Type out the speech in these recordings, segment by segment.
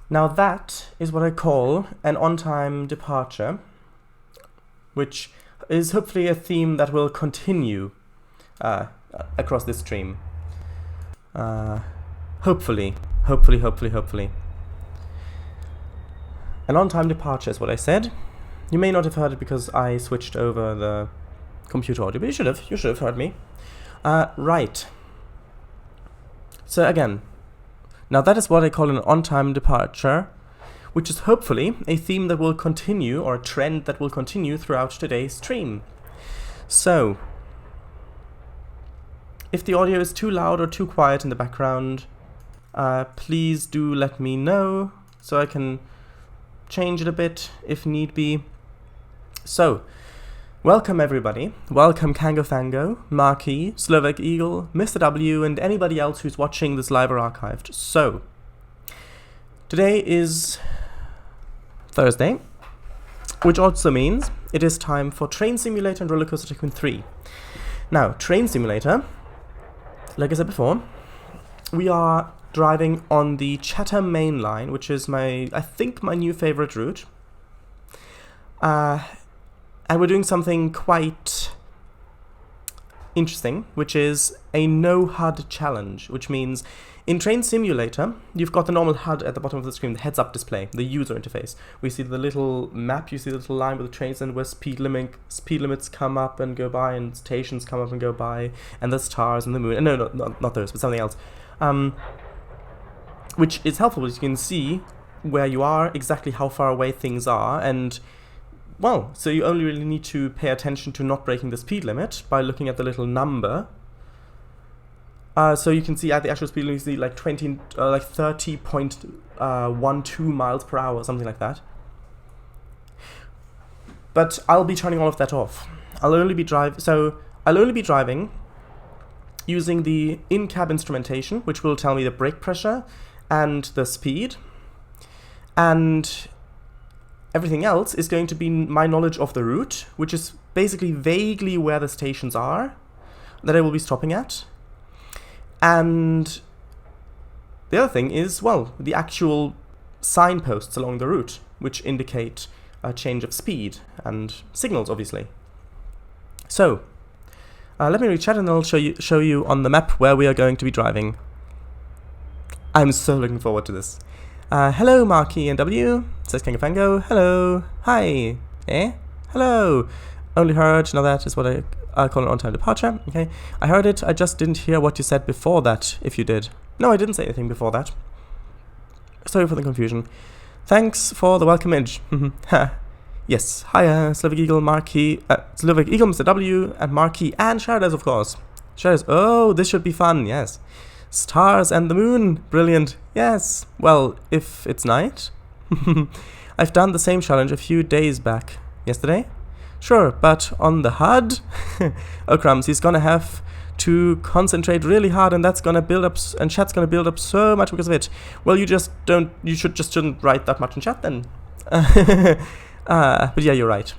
Now that is what I call an on-time departure, which is hopefully a theme that will continue across this stream. Hopefully. An on-time departure is what I said. You may not have heard it because I switched over the computer audio, but you should have heard me. Right. So again, now that is what I call an on-time departure, which is hopefully a theme that will continue, or a trend that will continue throughout today's stream. So, if the audio is too loud or too quiet in the background, please do let me know so I can change it a bit if need be. So, welcome everybody. Welcome Kango Fango, Marquis, Slovak Eagle, Mr. W, and anybody else who's watching this live or archived. So, today is Thursday, which also means it is time for Train Simulator and Roller Coaster Tycoon 3. Now, Train Simulator, like I said before, we are driving on the Chatham Mainline, which is I think my new favorite route. And we're doing something quite interesting, which is a no HUD challenge, which means in Train Simulator, you've got the normal HUD at the bottom of the screen, the heads-up display, the user interface. We see the little map, you see the little line with the trains and where speed limits come up and go by, and stations come up and go by, and the stars and the moon. No, not those, but something else. Which is helpful because you can see where you are, exactly how far away things are, and well, so you only really need to pay attention to not breaking the speed limit by looking at the little number. So you can see at the actual speed limit, you see like 30.12 miles per hour, something like that. But I'll be turning all of that off. I'll only be driving using the in-cab instrumentation, which will tell me the brake pressure and the speed, and everything else is going to be my knowledge of the route, which is basically vaguely where the stations are that I will be stopping at. And the other thing is, well, the actual signposts along the route, which indicate a change of speed and signals, obviously. So, let me rechat and I'll show you on the map where we are going to be driving. I'm so looking forward to this. Hello, Marquis and W, says Kangafango. Hello. Hi. Hello. Only heard. Now that is what I call an on-time departure. Okay. I heard it. I just didn't hear what you said before that, if you did. No, I didn't say anything before that. Sorry for the confusion. Thanks for the welcome image. Yes. Hiya, Slovak Eagle, Marquis, Slovak Eagle, Mr. W, and Marquis, and Shadows, of course. Shadows. Oh, this should be fun. Yes. Stars and the moon. Brilliant. Yes. Well, if it's night. I've done the same challenge a few days back. Yesterday? Sure, but on the HUD? Oh crumbs, he's gonna have to concentrate really hard, and that's gonna build up, and chat's gonna build up so much because of it. Well, you shouldn't write that much in chat then. But yeah, you're right.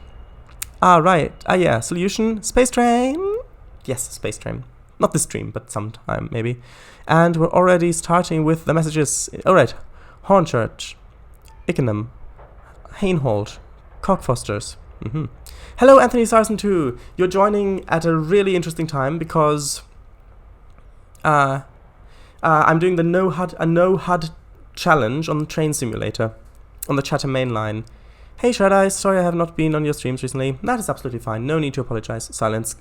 Right. Yeah, solution, space train. Yes, space train. Not this stream, but sometime, maybe. And we're already starting with the messages. Alright. Hornchurch, Ickenham, Hainhold, Cockfosters. Hello, Anthony Sarson 2. You're joining at a really interesting time because I'm doing the no HUD challenge on the Train Simulator on the Chatham Mainline. Hey, Shred Eyes, sorry I have not been on your streams recently. That is absolutely fine. No need to apologize. Silence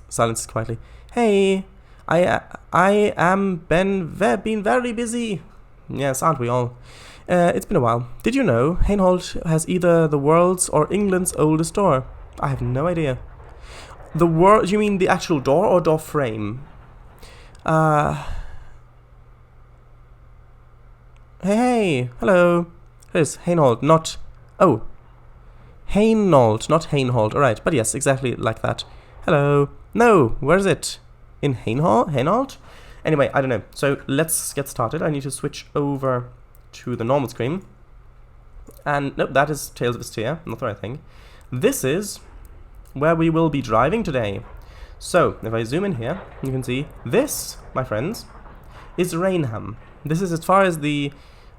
quietly. Hey. I am been very busy. Yes, aren't we all? It's been a while. Did you know Hainhold has either the world's or England's oldest door? I have no idea. The world? You mean the actual door or door frame? Hey, hello. It's Hainhold, not... Oh. Hainhold, not Hainhold. Alright, but yes, exactly like that. Hello. No, where is it? In Hainhold? Anyway, I don't know. So let's get started. I need to switch over to the normal screen. And nope, that is Tales of Vestia, not the right thing. This is where we will be driving today. So if I zoom in here, you can see this, my friends, is Rainham. This is as far as the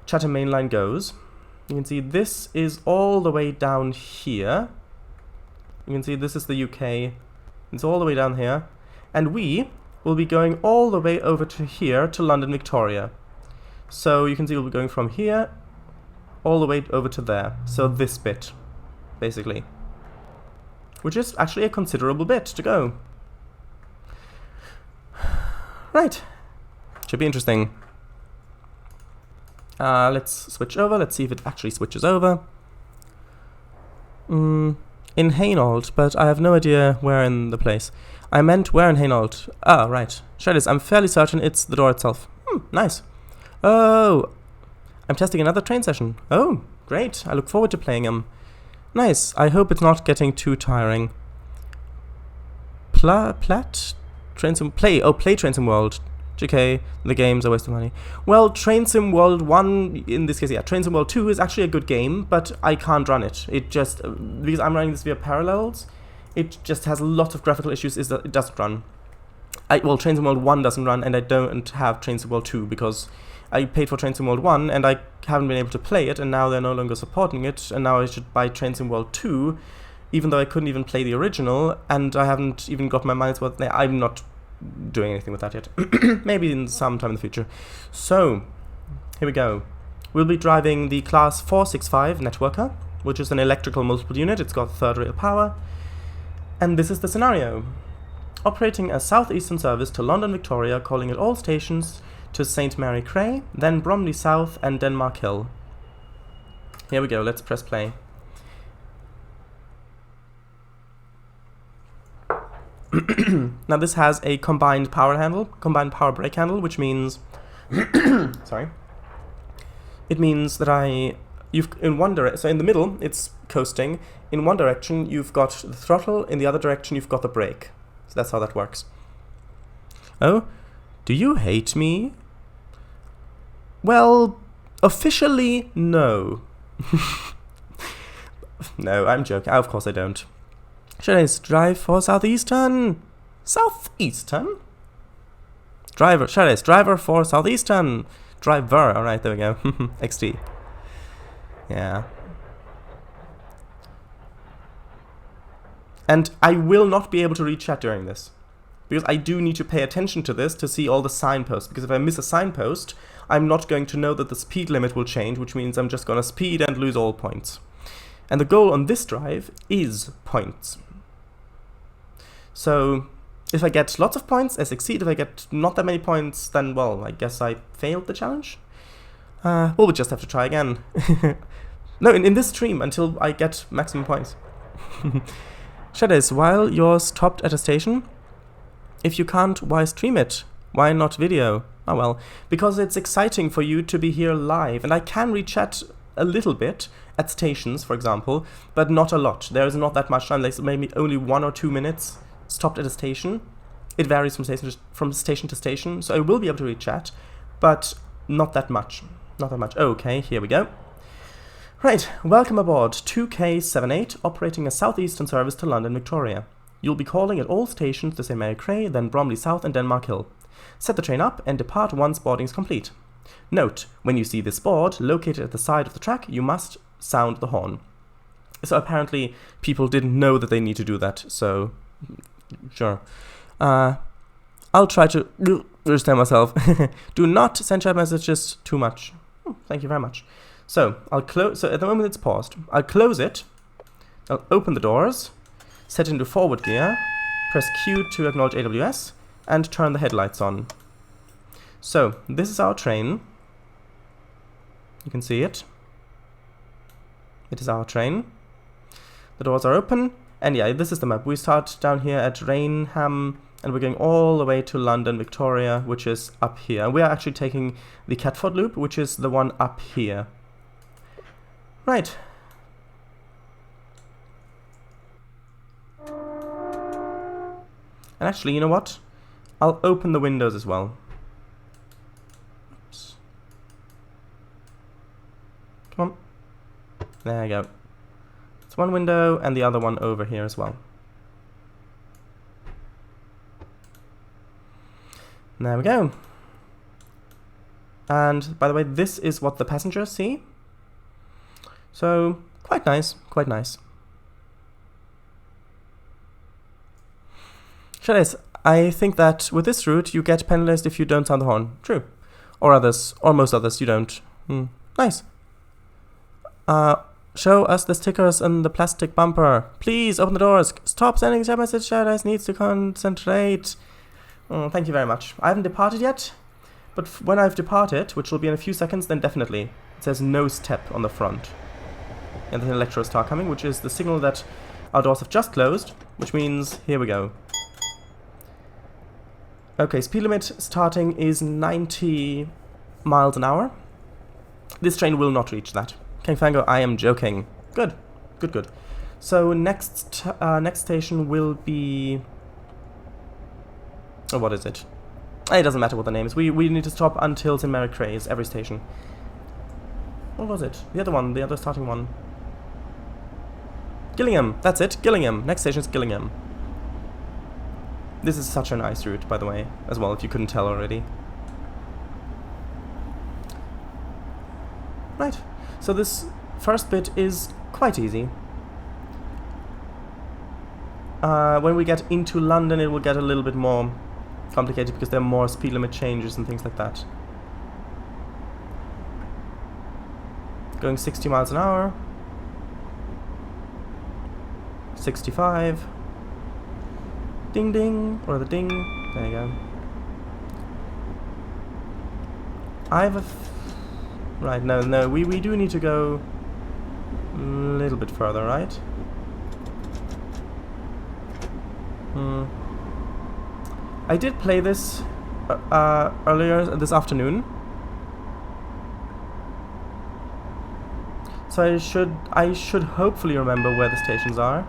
Chatham Mainline goes. You can see this is all the way down here. You can see this is the UK. It's all the way down here. And we will be going all the way over to here to London Victoria. So you can see we'll be going from here all the way over to there. So this bit, basically. Which is actually a considerable bit to go. Right. Should be interesting. Let's switch over. Let's see if it actually switches over. In Hainault, but I have no idea where in the place. I meant where in Hainault. Ah, right. Sure it is. I'm fairly certain it's the door itself. Nice. Oh, I'm testing another train session. Oh, great. I look forward to playing them. Nice. I hope it's not getting too tiring. Plat? Train Sim... Play. Oh, play Train Sim World. JK, the game's a waste of money. Well, Train Sim World 1, in this case, yeah, Train Sim World 2 is actually a good game, but I can't run it. It just, because I'm running this via Parallels, it just has a lot of graphical issues, is that it doesn't run. Well, Train Sim World 1 doesn't run, and I don't have Train Sim World 2, because I paid for Train Sim World 1, and I haven't been able to play it, and now they're no longer supporting it, and now I should buy Train Sim World 2, even though I couldn't even play the original, and I haven't even got my money's worth. I'm not doing anything with that yet. Maybe in some time in the future. So, here we go. We'll be driving the class 465 Networker, which is an electrical multiple unit. It's got third rail power. And this is the scenario. Operating a southeastern service to London Victoria, calling at all stations to St. Mary Cray, then Bromley South and Denmark Hill. Here we go, let's press play. Now this has a combined combined power brake handle, which means sorry. It means that you've in one direction, so in the middle it's coasting. In one direction you've got the throttle, in the other direction you've got the brake. So that's how that works. Oh, do you hate me? Well, officially no. No, I'm joking. Of course I don't. Should I drive for Southeastern? Southeastern? Driver for Southeastern. Driver. Alright, there we go. XD. Yeah. And I will not be able to read chat during this, because I do need to pay attention to this to see all the signposts, because if I miss a signpost, I'm not going to know that the speed limit will change, which means I'm just going to speed and lose all points. And the goal on this drive is points. So, if I get lots of points, I succeed. If I get not that many points, then, well, I guess I failed the challenge. Well, we'll just have to try again. No, in this stream, until I get maximum points. Shadows, while you're stopped at a station, if you can't, why stream it? Why not video? Oh well, because it's exciting for you to be here live, and I can read chat a little bit at stations, for example, but not a lot. There is not that much time, like maybe only 1 or 2 minutes stopped at a station. It varies from station to station, so I will be able to read chat, but not that much. Not that much. Okay, here we go. Right, welcome aboard 2K78, operating a southeastern service to London Victoria. You'll be calling at all stations to St. Mary Cray, then Bromley South and Denmark Hill. Set the train up and depart once boarding is complete. Note, when you see this board located at the side of the track, you must sound the horn. So apparently people didn't know that they need to do that, so sure. I'll try to understand myself. Do not send chat messages too much. Thank you very much. So I'll close. So at the moment it's paused. I'll close it. I'll open the doors, set into forward gear, press Q to acknowledge AWS, and turn the headlights on. So this is our train. You can see it. It is our train. The doors are open, and yeah, this is the map. We start down here at Rainham, and we're going all the way to London Victoria, which is up here. And we are actually taking the Catford Loop, which is the one up here. Right. And actually, you know what? I'll open the windows as well. Oops. Come on. There you go. It's one window and the other one over here as well. There we go. And by the way, this is what the passengers see. So, quite nice, quite nice. I think that with this route you get penalized if you don't sound the horn. True. Or others, or most others, you don't. Nice. Show us the stickers and the plastic bumper. Please open the doors. Stop sending chat message. Shadows needs to concentrate. Thank you very much. I haven't departed yet, but when I've departed, which will be in a few seconds, then definitely. It says no step on the front. And then Electro Star coming, which is the signal that our doors have just closed, which means here we go. Okay, speed limit starting is 90 miles an hour. This train will not reach that. King Fango, I am joking. Good, good, good. So next station will be... Oh, what is it? It doesn't matter what the name is. We need to stop until St. Mary Craze, every station. What was it? The other one, the other starting one. Gillingham, that's it, Gillingham. Next station is Gillingham. This is such a nice route, by the way, as well, if you couldn't tell already. Right, so this first bit is quite easy. When we get into London, it will get a little bit more complicated because there are more speed limit changes and things like that. Going 60 miles an hour. 65. Ding ding, or the ding. There you go. I have a... Right, no, we do need to go a little bit further, right? I did play this earlier this afternoon. So I should hopefully remember where the stations are.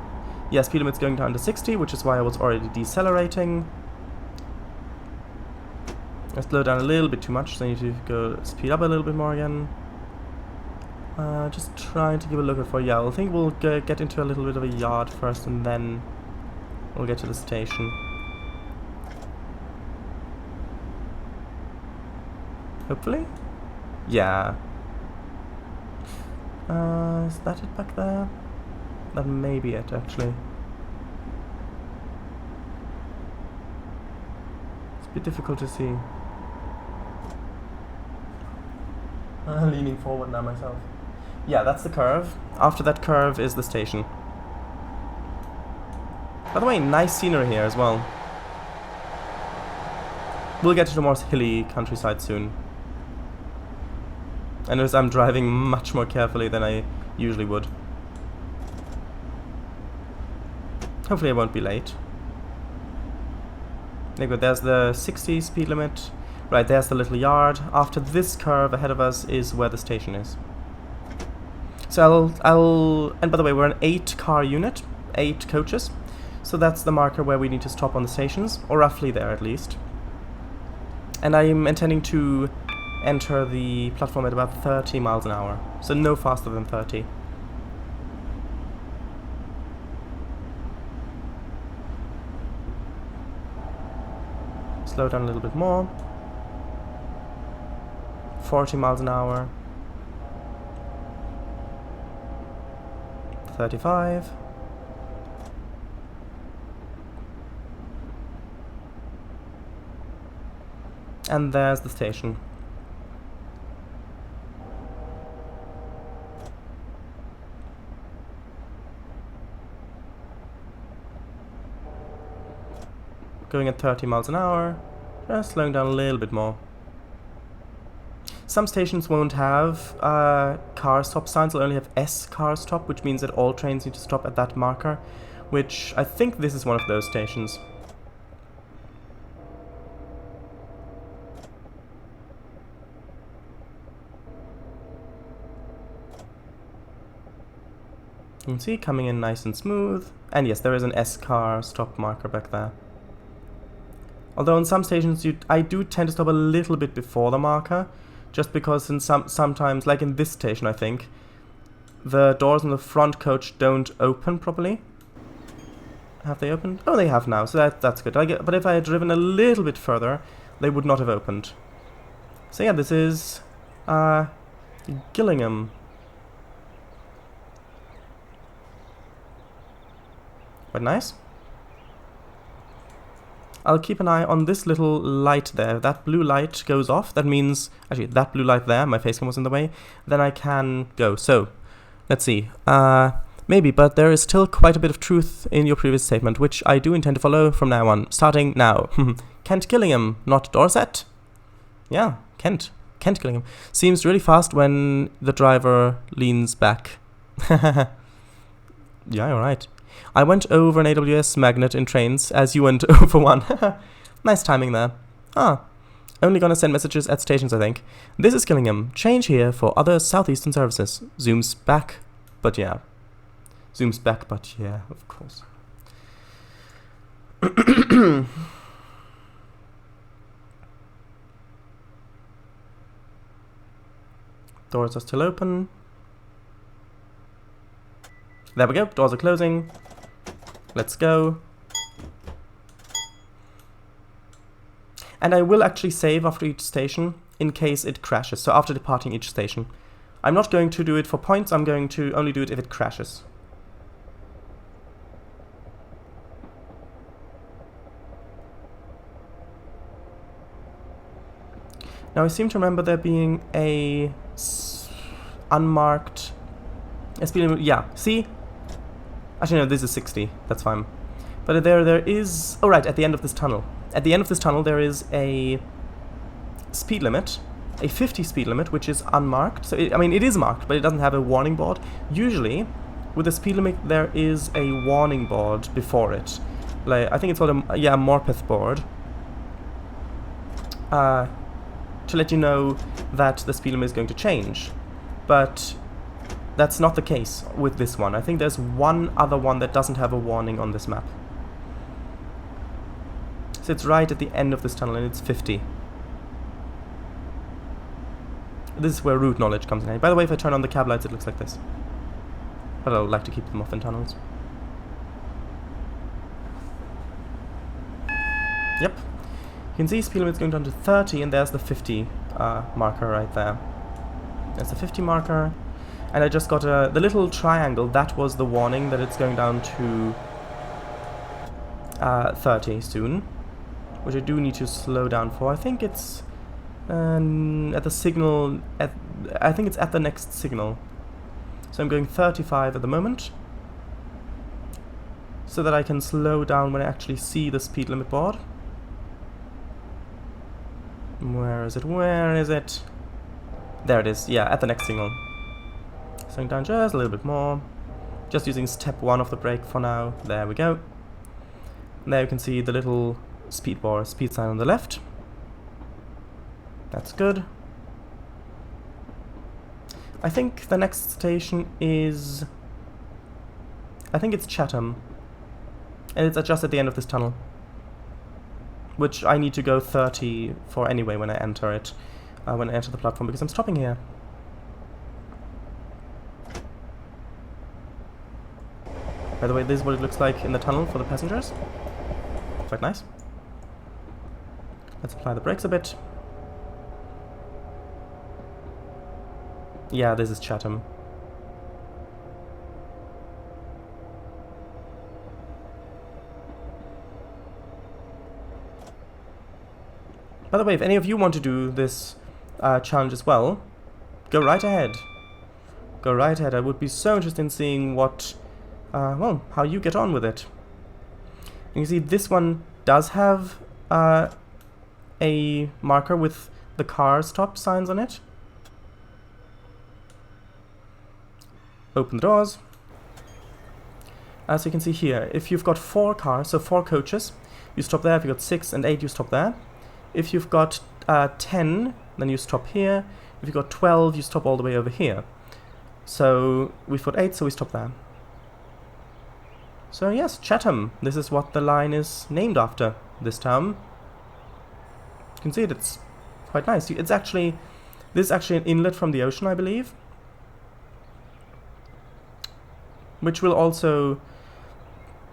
Yeah, speed limit's going down to 60, which is why I was already decelerating. I slowed down a little bit too much, so I need to go speed up a little bit more again. Just trying to give a look at for... Yeah, I think we'll get into a little bit of a yard first, and then we'll get to the station. Hopefully? Yeah. Is that it back there? That may be it, actually. It's a bit difficult to see. I'm leaning forward now myself. Yeah, that's the curve. After that curve is the station. By the way, nice scenery here as well. We'll get to the more hilly countryside soon. I notice I'm driving much more carefully than I usually would. Hopefully I won't be late. There you go, there's the 60 speed limit. Right, there's the little yard. After this curve ahead of us is where the station is. So and by the way, we're an 8-car unit, 8 coaches. So that's the marker where we need to stop on the stations, or roughly there at least. And I'm intending to enter the platform at about 30 miles an hour. So no faster than 30. Slow down a little bit more. 40 miles an hour. 35. And there's the station. Going at 30 miles an hour, just slowing down a little bit more. Some stations won't have car stop signs, they'll only have S car stop, which means that all trains need to stop at that marker, which I think this is one of those stations. You can see coming in nice and smooth, and yes, there is an S car stop marker back there. Although in some stations I do tend to stop a little bit before the marker, just because in sometimes, like in this station I think, the doors in the front coach don't open properly. Have they opened? Oh, they have now, so that's good. But if I had driven a little bit further, they would not have opened. So yeah, this is Gillingham. Quite nice. I'll keep an eye on this little light there. That blue light goes off. That means, actually, that blue light there, my facecam was in the way. Then I can go. So, let's see. Maybe, but there is still quite a bit of truth in your previous statement, which I do intend to follow from now on. Starting now. Kent Gillingham, not Dorset. Yeah, Kent. Kent Gillingham. Seems really fast when the driver leans back. Yeah, you're right. I went over an AWS magnet in trains as you went over one. Nice timing there. Only gonna send messages at stations, I think. This is Gillingham. Change here for other southeastern services. Zooms back, but yeah. Zooms back, but yeah, of course. Doors are still open. There we go, doors are closing. Let's go. And I will actually save after each station in case it crashes, so after departing each station. I'm not going to do it for points, I'm going to only do it if it crashes. Now I seem to remember there being a unmarked speed limit. Yeah, see? Actually no, this is 60, that's fine. But there is... Oh right, at the end of this tunnel. At the end of this tunnel there is a speed limit, a 50 speed limit, which is unmarked. So, I mean, it is marked, but it doesn't have a warning board. Usually, with a speed limit, there is a warning board before it. Like, I think it's called a Morpeth board. To let you know that the speed limit is going to change. But that's not the case with this one. I think there's one other one that doesn't have a warning on this map. So it's right at the end of this tunnel and it's 50. This is where route knowledge comes in. By the way, if I turn on the cab lights, it looks like this. But I like to keep them off in tunnels. Yep. You can see speed limit's going down to 30, and there's the 50 marker right there. There's the 50 marker. And I just got the little triangle, that was the warning that it's going down to 30 soon. Which I do need to slow down for. I think it's at the signal, I think it's at the next signal. So I'm going 35 at the moment. So that I can slow down when I actually see the speed limit board. Where is it? Where is it? There it is. Yeah, at the next signal. Slowing down just a little bit more. Just using step 1 of the brake for now. There we go. And there you can see the little speed sign on the left. That's good. I think the next station is... I think it's Chatham. And it's just at the end of this tunnel. Which I need to go 30 for anyway when I enter it. When I enter the platform, because I'm stopping here. By the way, this is what it looks like in the tunnel for the passengers. Quite nice. Let's apply the brakes a bit. Yeah, this is Chatham. By the way, if any of you want to do this challenge as well, go right ahead. Go right ahead. I would be so interested in seeing what, well, how you get on with it. You can see this one does have a marker with the car stop signs on it. Open the doors. As you can see here, if you've got 4 cars, so 4 coaches, you stop there. If you've got 6 and 8, you stop there. If you've got 10, then you stop here. If you've got 12, you stop all the way over here. So we've got 8, so we stop there. So yes, Chatham. This is what the line is named after, this town. You can see it, it's quite nice. It's actually, this is actually an inlet from the ocean, I believe. Which will also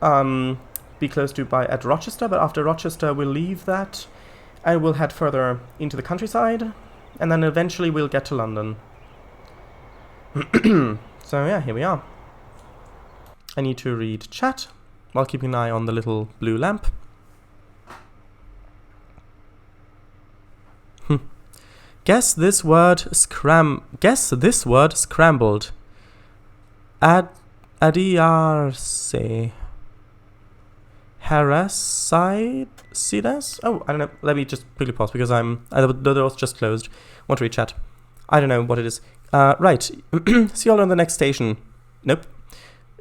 be close to at Rochester, but after Rochester we'll leave that and we'll head further into the countryside, and then eventually we'll get to London. So yeah, here we are. I need to read chat. while keeping an eye on the little blue lamp. Guess this word scrambled. Adiarse. Heresides? Oh, I don't know. Let me just quickly pause because the door's just closed. Want to read chat. I don't know what it is. Right. See you all on the next station. Nope.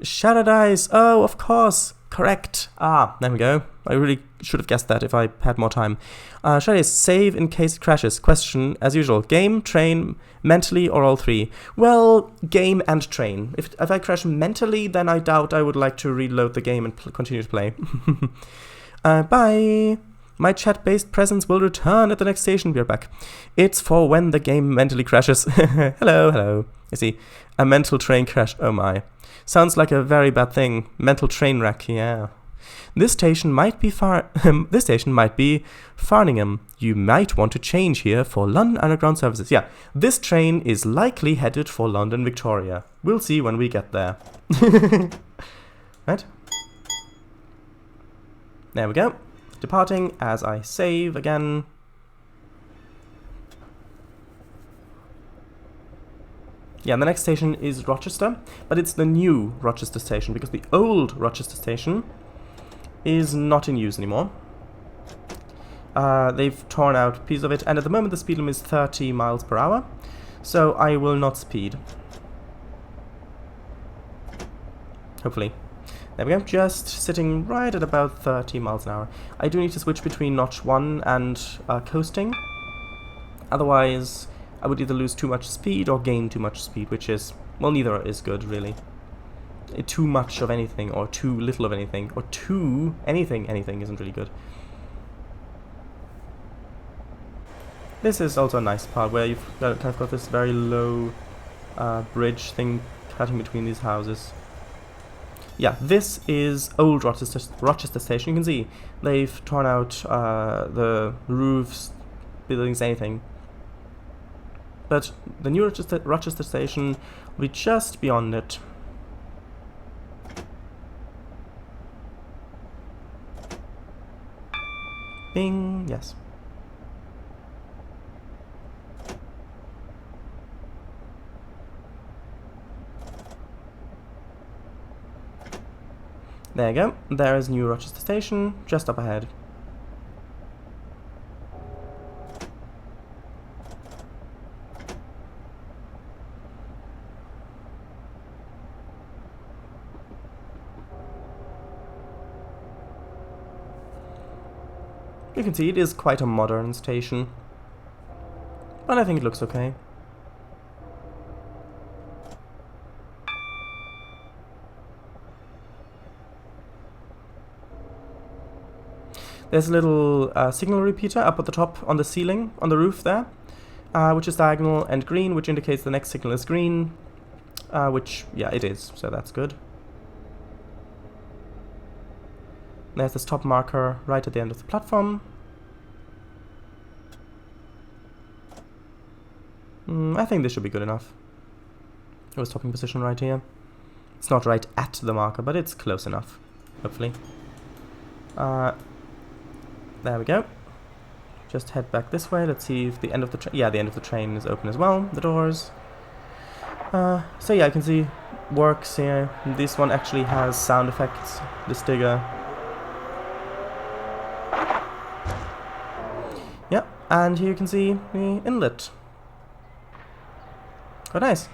Sharadise. Oh, of course. Correct. Ah, there we go. I really should have guessed that if I had more time. Sharadise, save in case it crashes. Question, as usual. Game, train, mentally, or all three? Well, game and train. If I crash mentally, then I doubt I would like to reload the game and continue to play. Bye. My chat-based presence will return at the next station. We're back. It's for when the game mentally crashes. Hello. You see, a mental train crash. Oh my. Sounds like a very bad thing. Mental train wreck, yeah. This station might be Farningham. You might want to change here for London Underground services. Yeah, this train is likely headed for London Victoria. We'll see when we get there. Right? There we go. Departing as I save again. Yeah, the next station is Rochester, but it's the new Rochester station because the old Rochester station is not in use anymore. They've torn out a piece of it, and at the moment the speed limit is 30 miles per hour, so I will not speed. Hopefully. There we go, just sitting right at about 30 miles an hour. I do need to switch between notch 1 and coasting, otherwise I would either lose too much speed or gain too much speed, which is, well, neither is good, really. Too much of anything, or too little of anything, or too anything isn't really good. This is also a nice part where you've kind of got this very low bridge thing cutting between these houses. Yeah, this is old Rochester Station. You can see they've torn out the roofs, buildings, anything. But the new Rochester Station will be just beyond it. Bing, yes. There you go. There is new Rochester Station, just up ahead. You can see it is quite a modern station, but I think it looks okay. There's a little signal repeater up at the top on the ceiling, on the roof there, which is diagonal and green, which indicates the next signal is green, which, yeah, it is, so that's good. There's the stop marker right at the end of the platform. I think this should be good enough. A stopping position right here. It's not right at the marker, but it's close enough, hopefully. There we go. Just head back this way. Let's see if the end of the train... Yeah, the end of the train is open as well, the doors. So yeah, I can see works here. This one actually has sound effects, this digger. Yeah, and here you can see the inlet. Quite nice.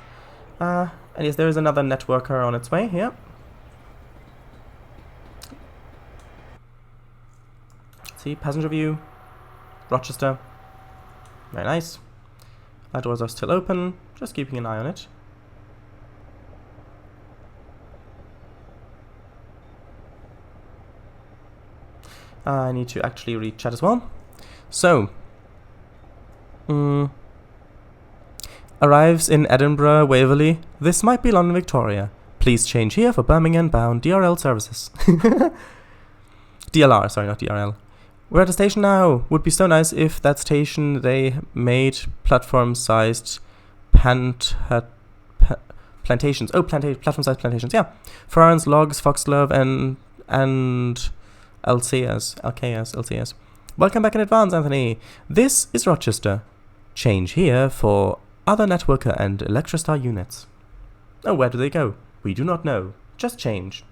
And yes, there is another networker on its way here. See, passenger view, Rochester. Very nice. Our doors are still open, just keeping an eye on it. I need to actually read chat as well. So, arrives in Edinburgh, Waverley. This might be London, Victoria. Please change here for Birmingham bound DRL services. DLR, sorry, not DRL. We're at a station now. Would be so nice if that station they made platform-sized plantations. Oh, platform-sized plantations, yeah. Ferns, logs, foxglove, and and LCS. Welcome back in advance, Anthony. This is Rochester. Change here for other networker and Electrostar units. Oh, where do they go? We do not know. Just change.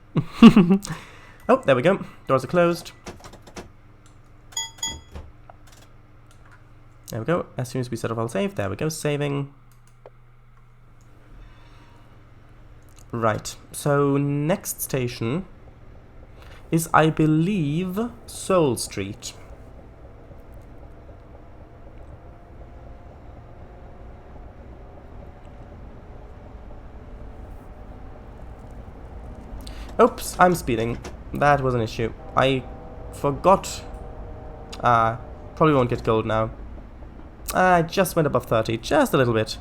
Oh, there we go. Doors are closed. There we go. As soon as we set off, I'll save. There we go, saving. Right. So, next station is, I believe, Seoul Street. Oops, I'm speeding. That was an issue. I forgot. Probably won't get gold now. I just went above 30, just a little bit.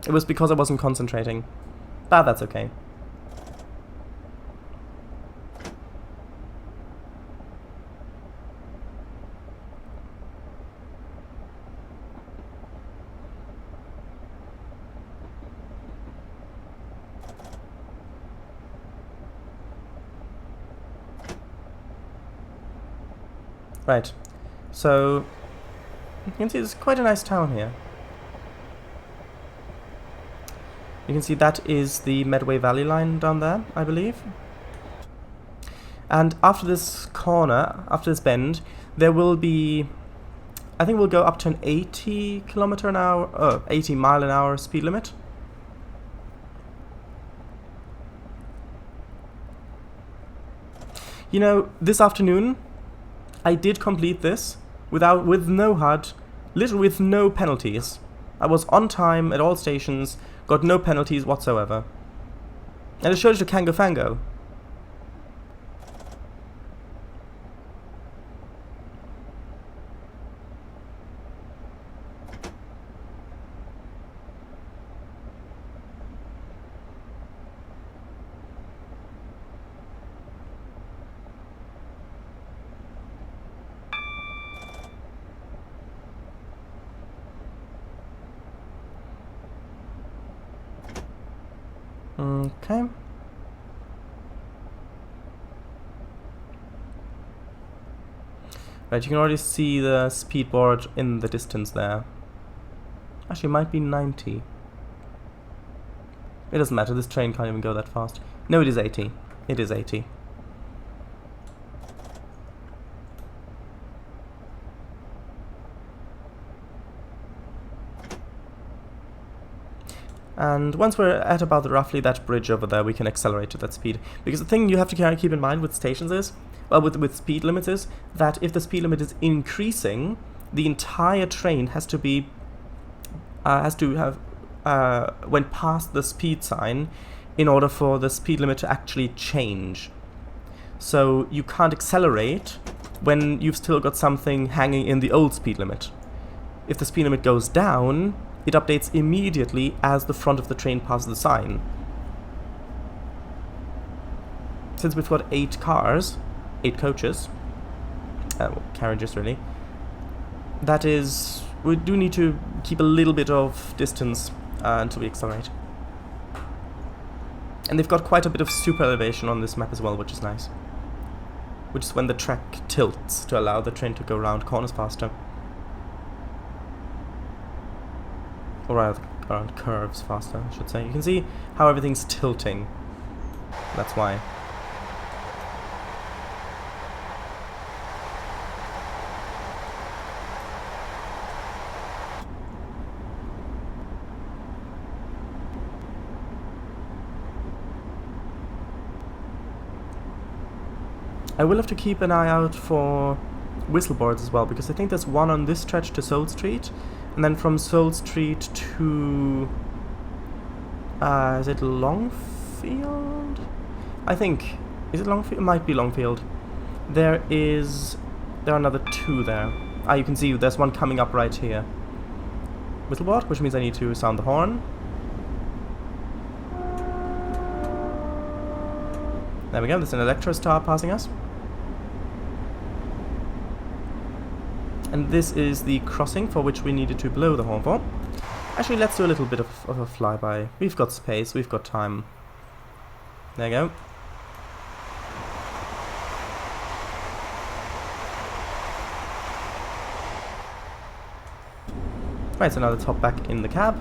It was because I wasn't concentrating. But that's okay. Right, so you can see it's quite a nice town here. You can see that is the Medway Valley line down there, I believe. And after this corner, after this bend, there will be, I think we'll go up to an 80 mile an hour speed limit. You know, this afternoon, I did complete this with no HUD, literally with no penalties. I was on time at all stations, got no penalties whatsoever. And it shows you Kango Fango. Okay. Right, you can already see the speed board in the distance there. Actually, it might be 90. It doesn't matter, this train can't even go that fast. No, it is 80. It is 80. And once we're at about roughly that bridge over there, we can accelerate to that speed. Because the thing you have to keep in mind with stations is, well, with speed limits is, that if the speed limit is increasing, the entire train has to be, went past the speed sign in order for the speed limit to actually change. So you can't accelerate when you've still got something hanging in the old speed limit. If the speed limit goes down, it updates immediately as the front of the train passes the sign. Since we've got 8 cars, 8 coaches, carriages really, that is, we do need to keep a little bit of distance until we accelerate. And they've got quite a bit of super elevation on this map as well, which is nice. Which is when the track tilts to allow the train to go around corners faster. Or around curves faster, I should say. You can see how everything's tilting. That's why. I will have to keep an eye out for whistleboards as well, because I think there's one on this stretch to Seoul Street, and then from Seoul Street to... is it Longfield? I think... Is it Longfield? It might be Longfield. There are another 2 there. You can see there's one coming up right here. Whistleboard, which means I need to sound the horn. There we go, there's an Electrostar passing us. And this is the crossing for which we needed to blow the horn for. Actually, let's do a little bit of a flyby. We've got space, we've got time. There you go. Right, so now let's hop back in the cab.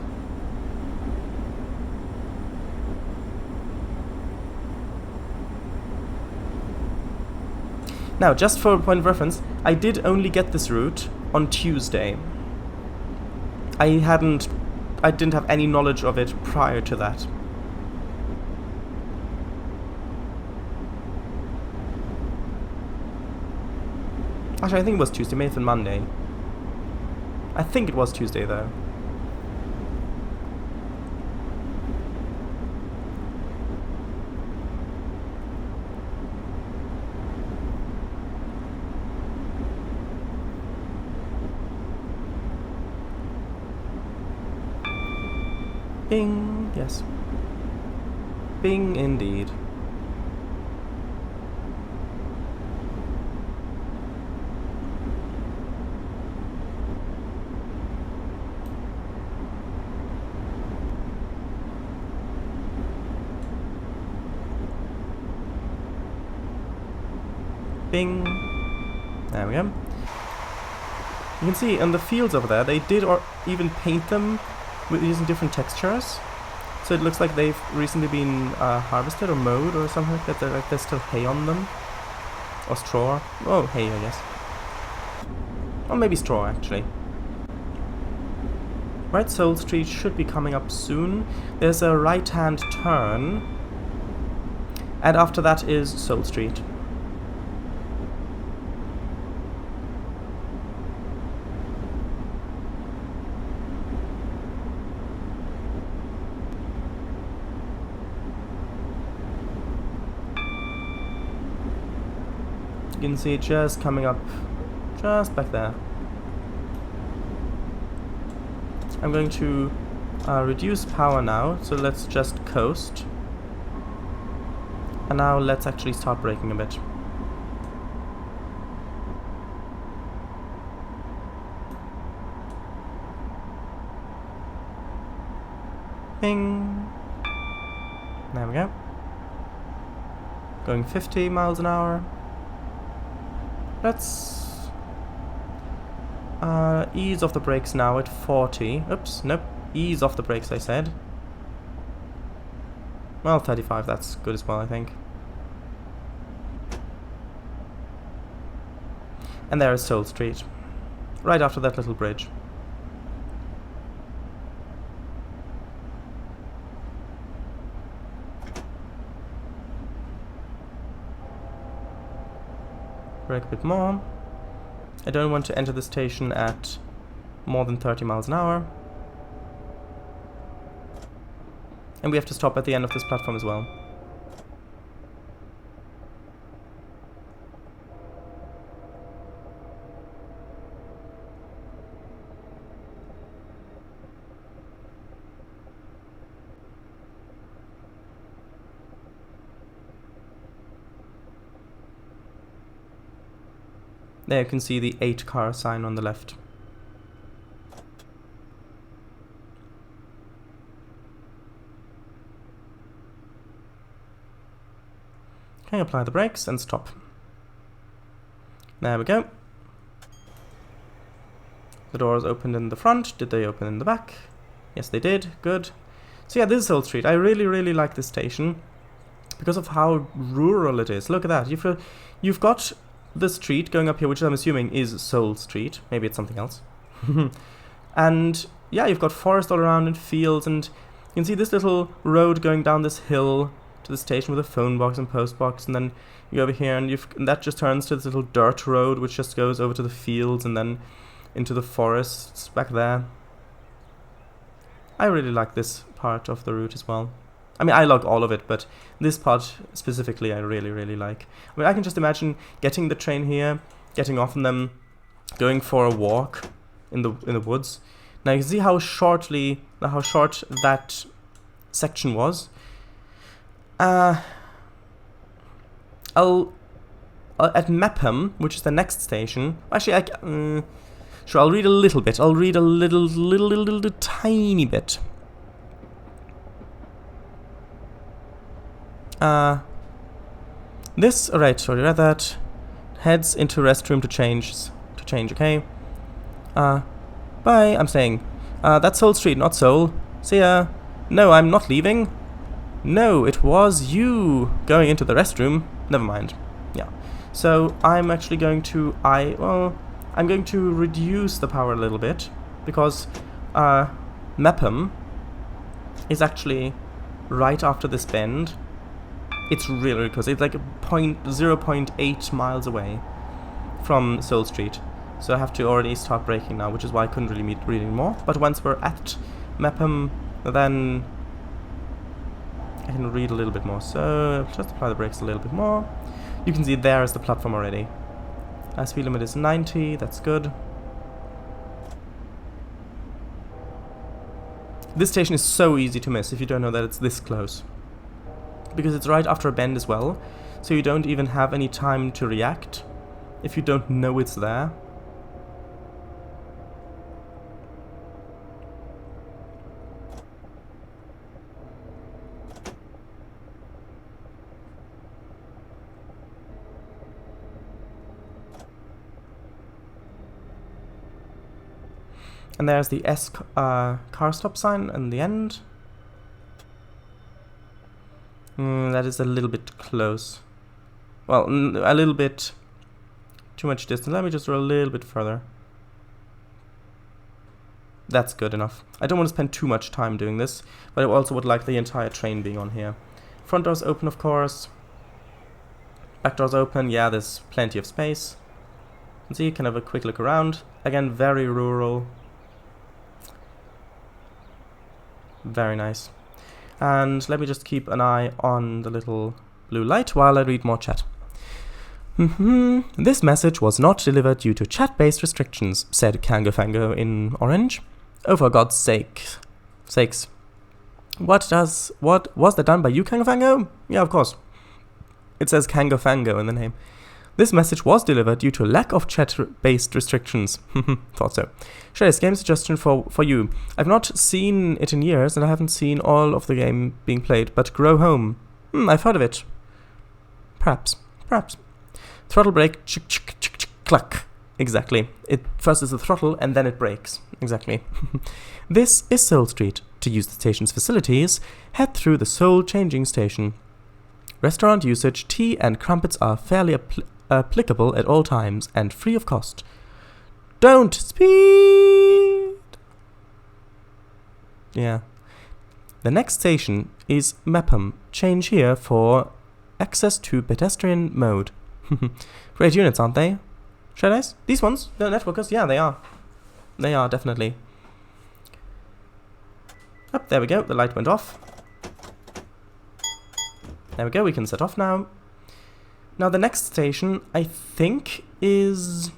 Now, just for a point of reference, I did only get this route on Tuesday. I didn't have any knowledge of it prior to that. Actually, I think it was Tuesday, may have been Monday. I think it was Tuesday, though. Bing, yes. Bing, indeed. Bing. There we go. You can see in the fields over there, they did or even paint them with using different textures. So it looks like they've recently been harvested or mowed or something like that. Like there's still hay on them. Or straw. Oh, hay, I guess. Or maybe straw, actually. Right, Soul Street should be coming up soon. There's a right-hand turn. And after that is Soul Street. You can see it just coming up just back there. I'm going to reduce power now, so let's just coast. And now let's actually start braking a bit. Bing! There we go. Going 50 miles an hour. Let's ease off the brakes now at 40. Oops, nope. Ease off the brakes, I said. Well, 35, that's good as well, I think. And there is Soul Street. Right after that little bridge. Brake a bit more. I don't want to enter the station at more than 30 miles an hour. And we have to stop at the end of this platform as well. There you can see the 8-car sign on the left. Okay, apply the brakes and stop. There we go. The doors opened in the front. Did they open in the back? Yes, they did. Good. So yeah, this is Soul Street. I really like this station because of how rural it is. Look at that. You've got the street going up here, which I'm assuming is Soul Street. Maybe it's something else. And yeah, you've got forest all around and fields, and you can see this little road going down this hill to the station with a phone box and post box, and then you go over here and that just turns to this little dirt road which just goes over to the fields and then into the forests back there. I really like this part of the route as well. I mean, I like all of it, but this part specifically I really like. I mean, I can just imagine getting the train here, getting off and then going for a walk in the woods. Now you can see how short that section was. At Mepham, which is the next station. Actually, Sure, I'll read a little bit. I'll read a little tiny bit. This, alright, sorry, read that. Heads into restroom to change, okay? Bye, I'm saying. That's Seoul Street, not Seoul. See ya. No, I'm not leaving. No, it was you going into the restroom. Never mind. Yeah. So, I'm actually going to, I'm going to reduce the power a little bit, because, Mepham is actually right after this bend. It's really close. It's like 0.8 miles away from Seoul Street. So I have to already start braking now, which is why I couldn't really read anymore. But once we're at Mepham, then I can read a little bit more. So just apply the brakes a little bit more. You can see there is the platform already. Speed limit is 90, that's good. This station is so easy to miss if you don't know that it's this close. Because it's right after a bend as well, so you don't even have any time to react if you don't know it's there. And there's the S car stop sign in the end. That is a little bit close. Well, a little bit too much distance. Let me just roll a little bit further. That's good enough. I don't want to spend too much time doing this, but I also would like the entire train being on here. Front doors open, of course. Back doors open. Yeah, there's plenty of space. And so you can have a quick look around. Again, very rural. Very nice. And let me just keep an eye on the little blue light while I read more chat. This message was not delivered due to chat-based restrictions, said Kango Fango in orange. Oh, for God's sakes. What was that done by you, Kango Fango? Yeah, of course. It says Kango Fango in the name. This message was delivered due to lack of chat-based restrictions. Thought so. Shares, game suggestion for you. I've not seen it in years, and I haven't seen all of the game being played, but Grow Home. I've heard of it. Perhaps. Throttle brake, cluck. Exactly. It first is the throttle, and then it brakes. Exactly. This is Seoul Street. To use the station's facilities, head through the Seoul changing station. Restaurant usage, tea and crumpets are fairly applicable at all times and free of cost. Don't speed! Yeah. The next station is Mepham. Change here for access to pedestrian mode. Great units, aren't they? Shadows? These ones? The networkers? Yeah, they are. They are, definitely. Oh, there we go. The light went off. There we go, we can set off now. Now the next station, I think, is...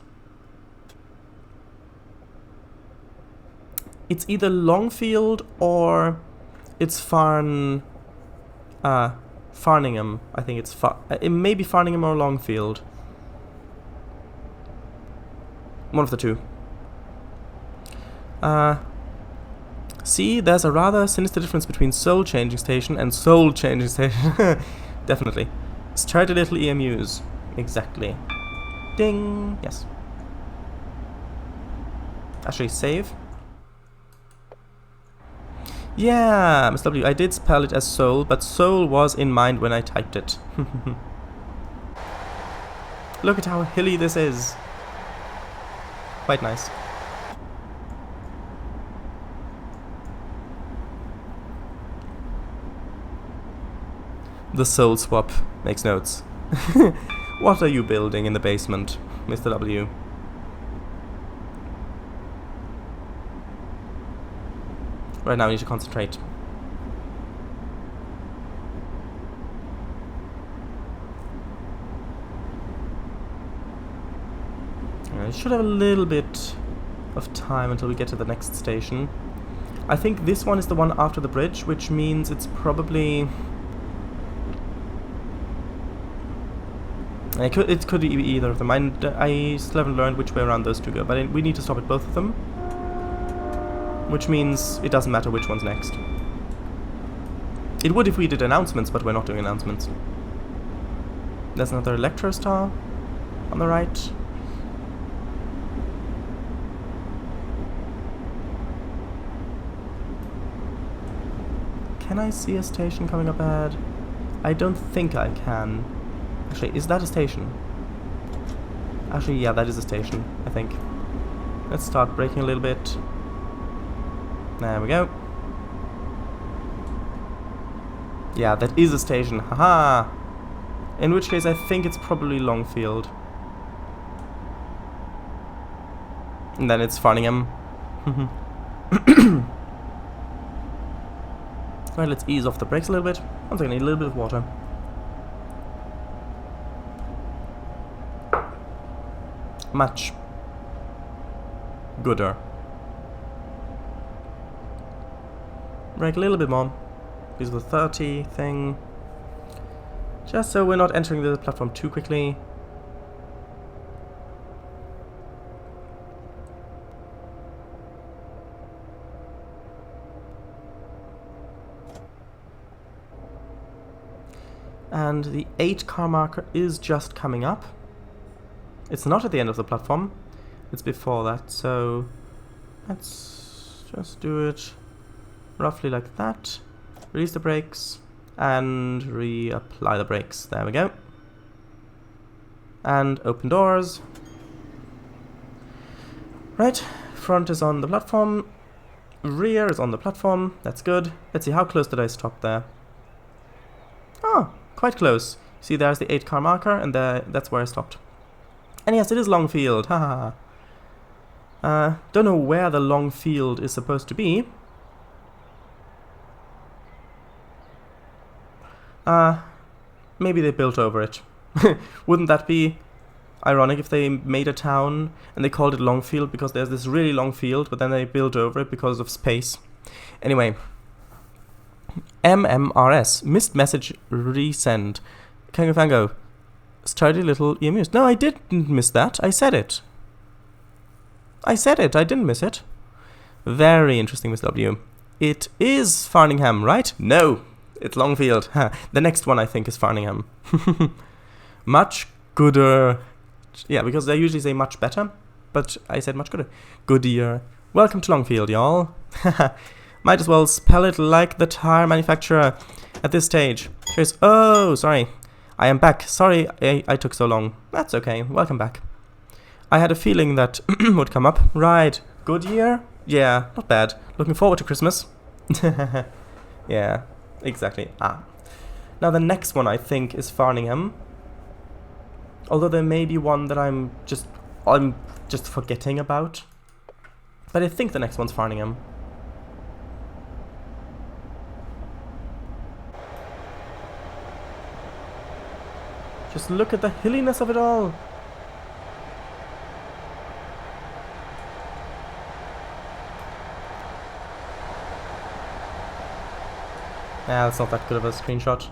It's either Longfield or it's Farningham. I think it's it may be Farningham or Longfield. One of the two. See, there's a rather sinister difference between Seoul Changing Station and Seoul Changing Station. Definitely. Start a little EMUs. Exactly. Ding. Yes. Actually, save. Yeah, Mr. W, I did spell it as Seoul, but Seoul was in mind when I typed it. Look at how hilly this is. Quite nice. The Soul Swap makes notes. What are you building in the basement, Mr. W? Right now I need to concentrate. I should have a little bit of time until we get to the next station. I think this one is the one after the bridge, which means it's probably... It could be either of them. I still haven't learned which way around those two go, but we need to stop at both of them. Which means it doesn't matter which one's next. It would if we did announcements, but we're not doing announcements. There's another Electro Star on the right. Can I see a station coming up ahead? I don't think I can. Actually, is that a station? Actually, yeah, that is a station, I think. Let's start braking a little bit. There we go. Yeah, that is a station. Haha! In which case, I think it's probably Longfield. And then it's Farningham. Right, let's ease off the brakes a little bit. I'm taking a little bit of water. Much gooder. Brake a little bit more. Use the 30 thing. Just so we're not entering the platform too quickly. And the 8-car marker is just coming up. It's not at the end of the platform. It's before that, so let's just do it roughly like that. Release the brakes and reapply the brakes. There we go. And open doors. Right, front is on the platform. Rear is on the platform. That's good. Let's see, how close did I stop there? Oh, quite close. See, there's the 8-car marker, and that's where I stopped. And yes, it is Longfield. Haha. Don't know where the Longfield is supposed to be. Maybe they built over it. Wouldn't that be ironic if they made a town and they called it Longfield because there's this really long field, but then they built over it because of space? Anyway. MMRS. Missed message resend. Kangafango. Sturdy little emus. No, I didn't miss that. I said it. I said it. I didn't miss it. Very interesting, Miss W. It is Farningham, right? No. It's Longfield. The next one, I think, is Farningham. Much gooder. Yeah, because they usually say much better, but I said much gooder. Goodier. Welcome to Longfield, y'all. Might as well spell it like the tire manufacturer at this stage. Here's... Oh, sorry. I am back. Sorry I took so long. That's okay. Welcome back. I had a feeling that would come up. Right. Goodyear? Yeah, not bad. Looking forward to Christmas. Yeah. Exactly. Now the next one I think is Farningham. Although there may be one that I'm just forgetting about. But I think the next one's Farningham. Just look at the hilliness of it all. Nah, that's not that good of a screenshot.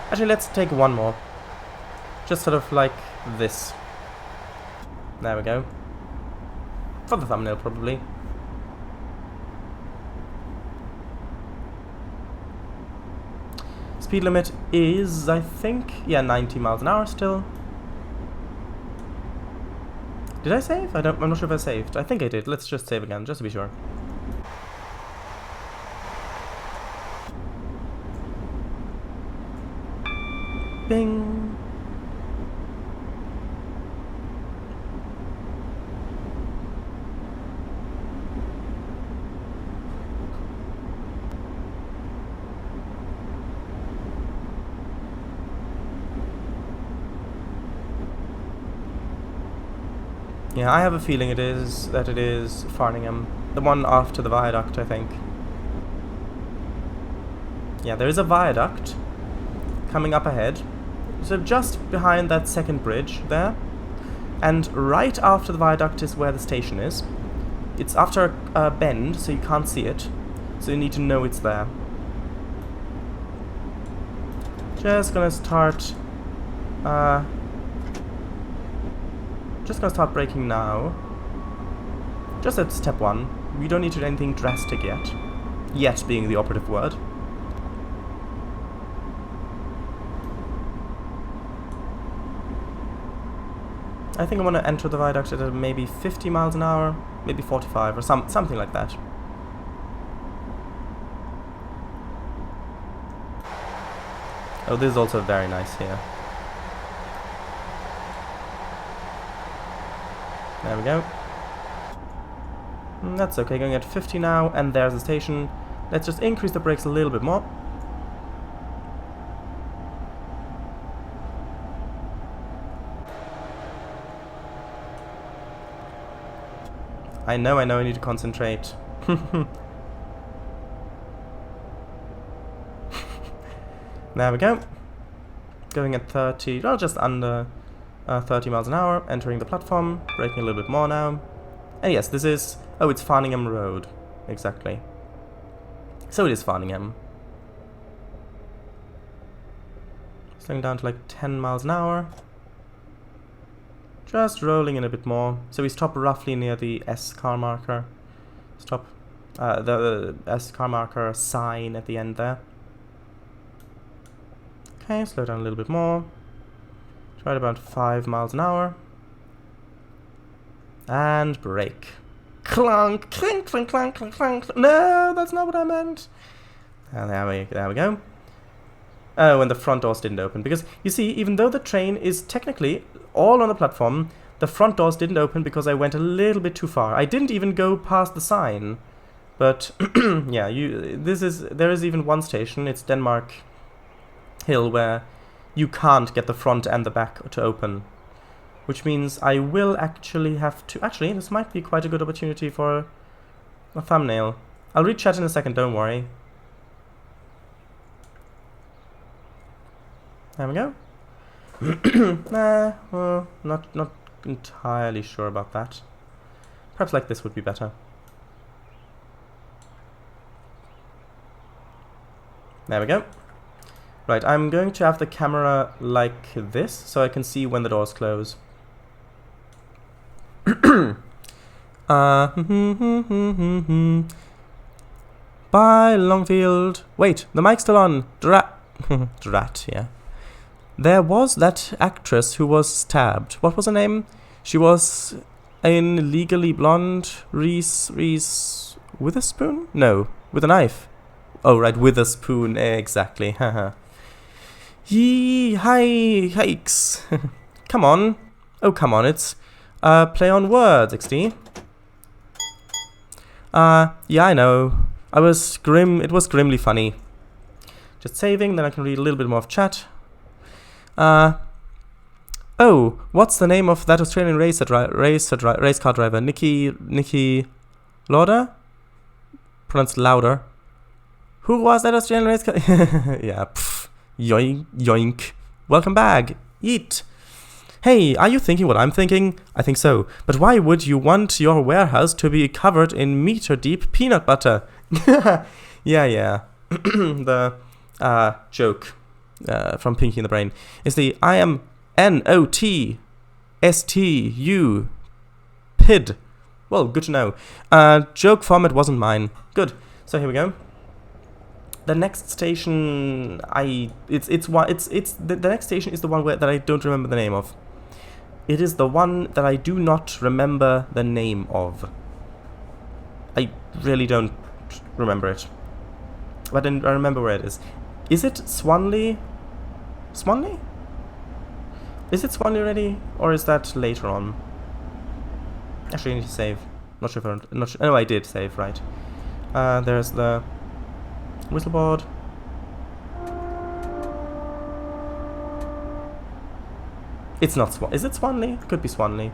Actually, let's take one more. Just sort of like this. There we go. For the thumbnail, probably. Speed limit is, I think, yeah, 90 miles an hour still. Did I save? I'm not sure if I saved. I think I did. Let's just save again, just to be sure. Bing. Yeah, I have a feeling it is Farningham. The one after the viaduct, I think. Yeah, there is a viaduct coming up ahead. So just behind that second bridge there. And right after the viaduct is where the station is. It's after a bend, so you can't see it. So you need to know it's there. Just gonna start Just gonna start braking now. Just at step 1. We don't need to do anything drastic yet. Yet being the operative word. I think I want to enter the viaduct at maybe 50 miles an hour, maybe 45 or something like that. Oh, this is also very nice here. There we go. That's okay, going at 50 now, and there's the station. Let's just increase the brakes a little bit more. I know, I need to concentrate. There we go. Going at 30, well, just under 30 miles an hour, entering the platform, braking a little bit more now. And yes, this is... oh, it's Farningham Road. Exactly. So it is Farningham. Slowing down to like 10 miles an hour. Just rolling in a bit more. So we stop roughly near the S car marker. Stop the S car marker sign at the end there. Okay, slow down a little bit more. Try about 5 miles an hour. And brake. Clunk, clink, clink, clunk, clink, clunk. No, that's not what I meant. And there we go. Oh, and the front doors didn't open. Because, you see, even though the train is technically all on the platform, the front doors didn't open because I went a little bit too far. I didn't even go past the sign. But, yeah, there is even one station, it's Denmark Hill, where you can't get the front and the back to open. Which means I will actually have to... actually, this might be quite a good opportunity for a thumbnail. I'll read chat in a second, don't worry. There we go. Well, not entirely sure about that. Perhaps like this would be better. There we go. Right, I'm going to have the camera like this, so I can see when the doors close. Bye, Longfield. Wait, the mic's still on. Drat, yeah. There was that actress who was stabbed. What was her name? She was in Legally Blonde. Reese Witherspoon? No, with a knife. Oh, right, Witherspoon, exactly. Haha. Hikes. Come on. Oh, come on, it's play on words, XD. Yeah, I know. It was grimly funny. Just saving, then I can read a little bit more of chat. Oh, what's the name of that Australian race car driver? Nicky Lauder? Pronounced louder. Who was that Australian race car? Yeah, pff, yoink, yoink. Welcome back. Eat. Hey, are you thinking what I'm thinking? I think so. But why would you want your warehouse to be covered in meter-deep peanut butter? Yeah. The joke from Pinky in the Brain is the I am NOTSTU PID. Well, good to know. Joke format wasn't mine. Good. So here we go. The next station, the next station is the one that I don't remember the name of. It is the one that I do not remember the name of. I really don't remember it. But I remember where it is. Is it Swanley? Swanley? Is it Swanley already? Or is that later on? Actually, I need to save. Not sure if I'm... not sure. Oh, I did save, right. There's the whistleboard. It's not Swan. Is it Swanley? It could be Swanley.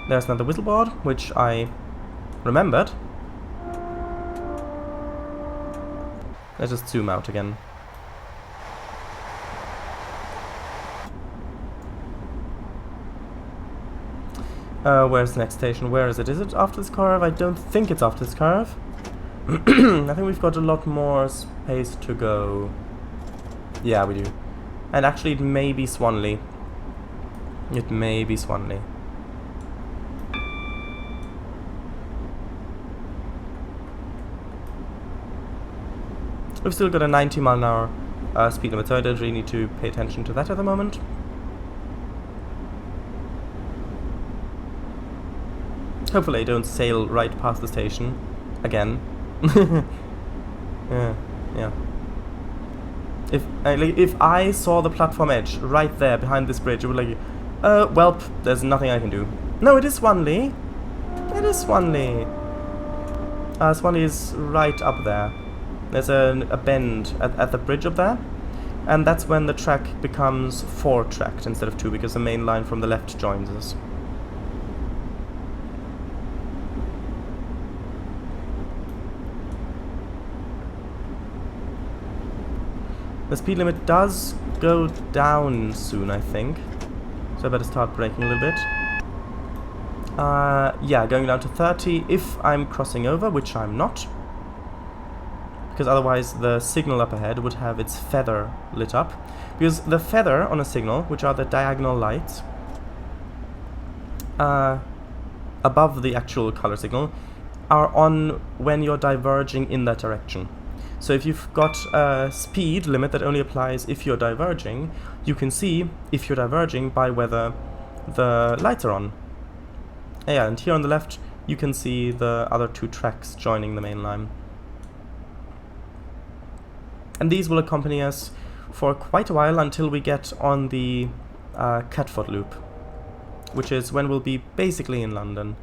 There's another whistleboard, which I remembered. Let's just zoom out again. Where's the next station? Where is it? Is it after this curve? I don't think it's after this curve. I think we've got a lot more space to go. Yeah, we do. And actually, it may be Swanley. It may be Swanley. We've still got a 90 mile an hour speed limit, so I don't really need to pay attention to that at the moment. Hopefully I don't sail right past the station again. Yeah. If I saw the platform edge right there behind this bridge, it would like, welp, there's nothing I can do. No, it is Swanley. It is Swanley. Swanley is right up there. There's a bend at the bridge up there, and that's when the track becomes 4-tracked instead of 2, because the main line from the left joins us. The speed limit does go down soon, I think, so I better start braking a little bit. Yeah, going down to 30 if I'm crossing over, which I'm not, because otherwise the signal up ahead would have its feather lit up. Because the feather on a signal, which are the diagonal lights above the actual color signal, are on when you're diverging in that direction. So if you've got a speed limit that only applies if you're diverging, you can see if you're diverging by whether the lights are on. Yeah, and here on the left you can see the other 2 tracks joining the main line. And these will accompany us for quite a while until we get on the Catford loop, which is when we'll be basically in London.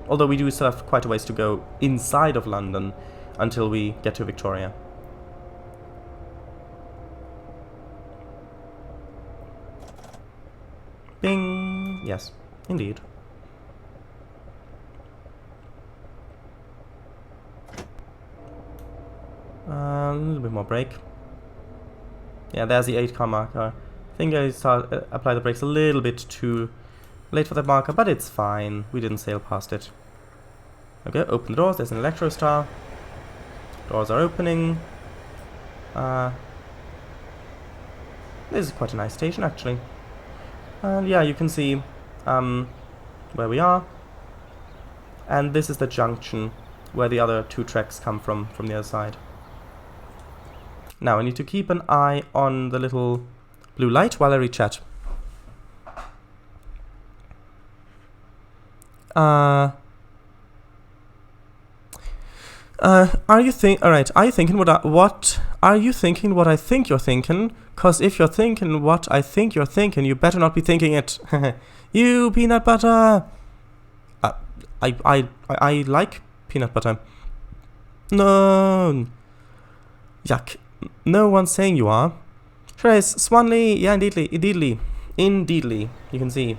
Although we do still have quite a ways to go inside of London until we get to Victoria. Bing! Yes, indeed. A little bit more brake. Yeah, there's the 8-car marker. I think I apply the brakes a little bit too late for that marker, but it's fine. We didn't sail past it. Okay, open the doors. There's an Electro Star. Doors are opening. This is quite a nice station, actually. And yeah, you can see where we are. And this is the junction where the other 2 tracks come from the other side. Now I need to keep an eye on the little blue light while I rechat. Are you thinking what are you thinking what I think you're thinking? 'Cause if you're thinking what I think you're thinking, you better not be thinking it. You peanut butter. I like peanut butter. No. Yuck. No one's saying you are. Trace, Swanley. Yeah, indeedly. You can see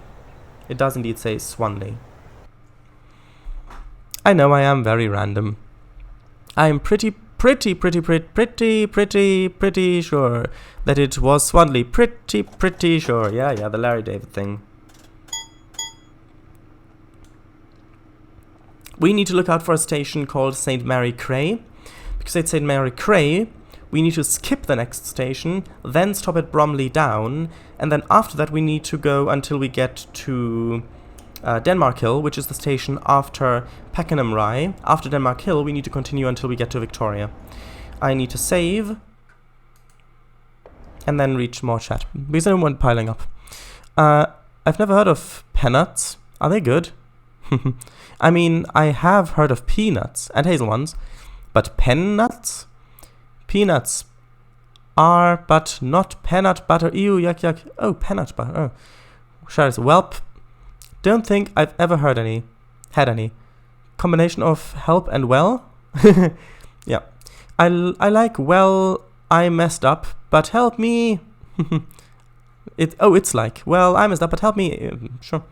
it does indeed say Swanley. I know I am very random. I am pretty sure that it was Swanley. Pretty sure. Yeah, the Larry David thing. We need to look out for a station called St. Mary Cray. Because at St. Mary Cray, we need to skip the next station, then stop at Bromley Down, and then after that we need to go until we get to Denmark Hill, which is the station after Pakenham Rye. After Denmark Hill, we need to continue until we get to Victoria. I need to save, and then reach more chat, because I don't want piling up. I've never heard of peanuts. Are they good? I mean, I have heard of peanuts and hazel ones, but peanuts? Peanuts are but not peanut butter. Ew, yuck. Oh, peanut butter. Oh. Shares, welp. Don't think I've ever had any. Combination of help and well? Yeah. I like, well, I messed up, but help me. It's like, well, I messed up, but help me. Sure.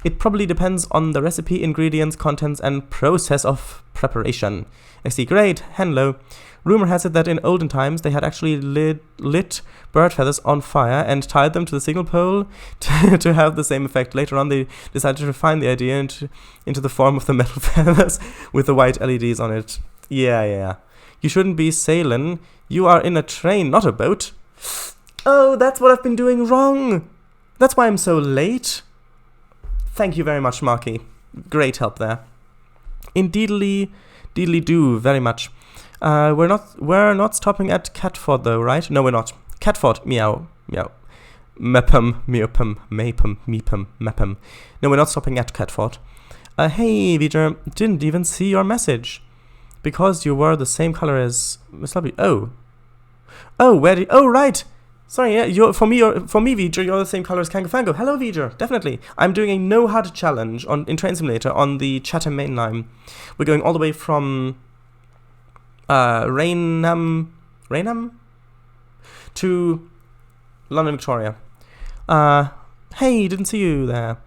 It probably depends on the recipe, ingredients, contents, and process of preparation. I see. Great. Hello. Rumor has it that in olden times they had actually lit bird feathers on fire and tied them to the signal pole to have the same effect. Later on, they decided to refine the idea into the form of the metal feathers with the white LEDs on it. Yeah. You shouldn't be sailing. You are in a train, not a boat. Oh, that's what I've been doing wrong. That's why I'm so late. Thank you very much, Marky. Great help there. Indeedly do very much. We're not stopping at Catford though, right? No, we're not. Catford, meow. Mepum, meopum, mapum, meepum, mepum. No, we're not stopping at Catford. Hey, Vijay, didn't even see your message. Because you were the same color as Miss Lovely. Oh, right. Sorry, yeah, for me, Vijay, you're the same color as Kangafango. Hello, Vijay, definitely. I'm doing a no HUD challenge in Train Simulator on the Chatham Mainline. We're going all the way from Rainham to London Victoria. Hey, didn't see you there.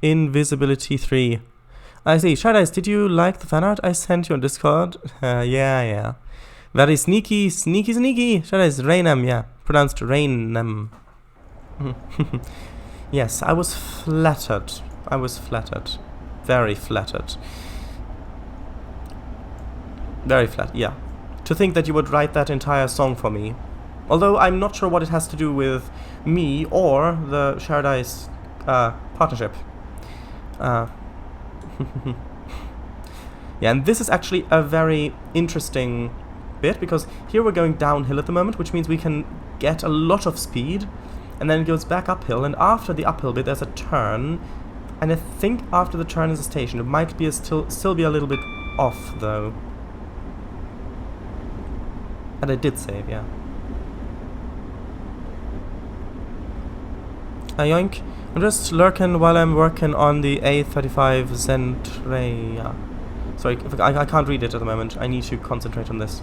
Invisibility 3. I see. Shadows, did you like the fan art I sent you on Discord? Yeah. Very sneaky. Shadows, Rainham, yeah. Pronounced Rainham. Yes, I was flattered. Very flattered. Very flat, yeah. To think that you would write that entire song for me. Although I'm not sure what it has to do with me or the Shared Ice partnership. Yeah, and this is actually a very interesting bit, because here we're going downhill at the moment, which means we can get a lot of speed, and then it goes back uphill, and after the uphill bit there's a turn, and I think after the turn is a station. It might be still be a little bit off, though. And I did save, yeah. Yoink. I'm just lurking while I'm working on the A35 Zentreya. Sorry, I can't read it at the moment. I need to concentrate on this.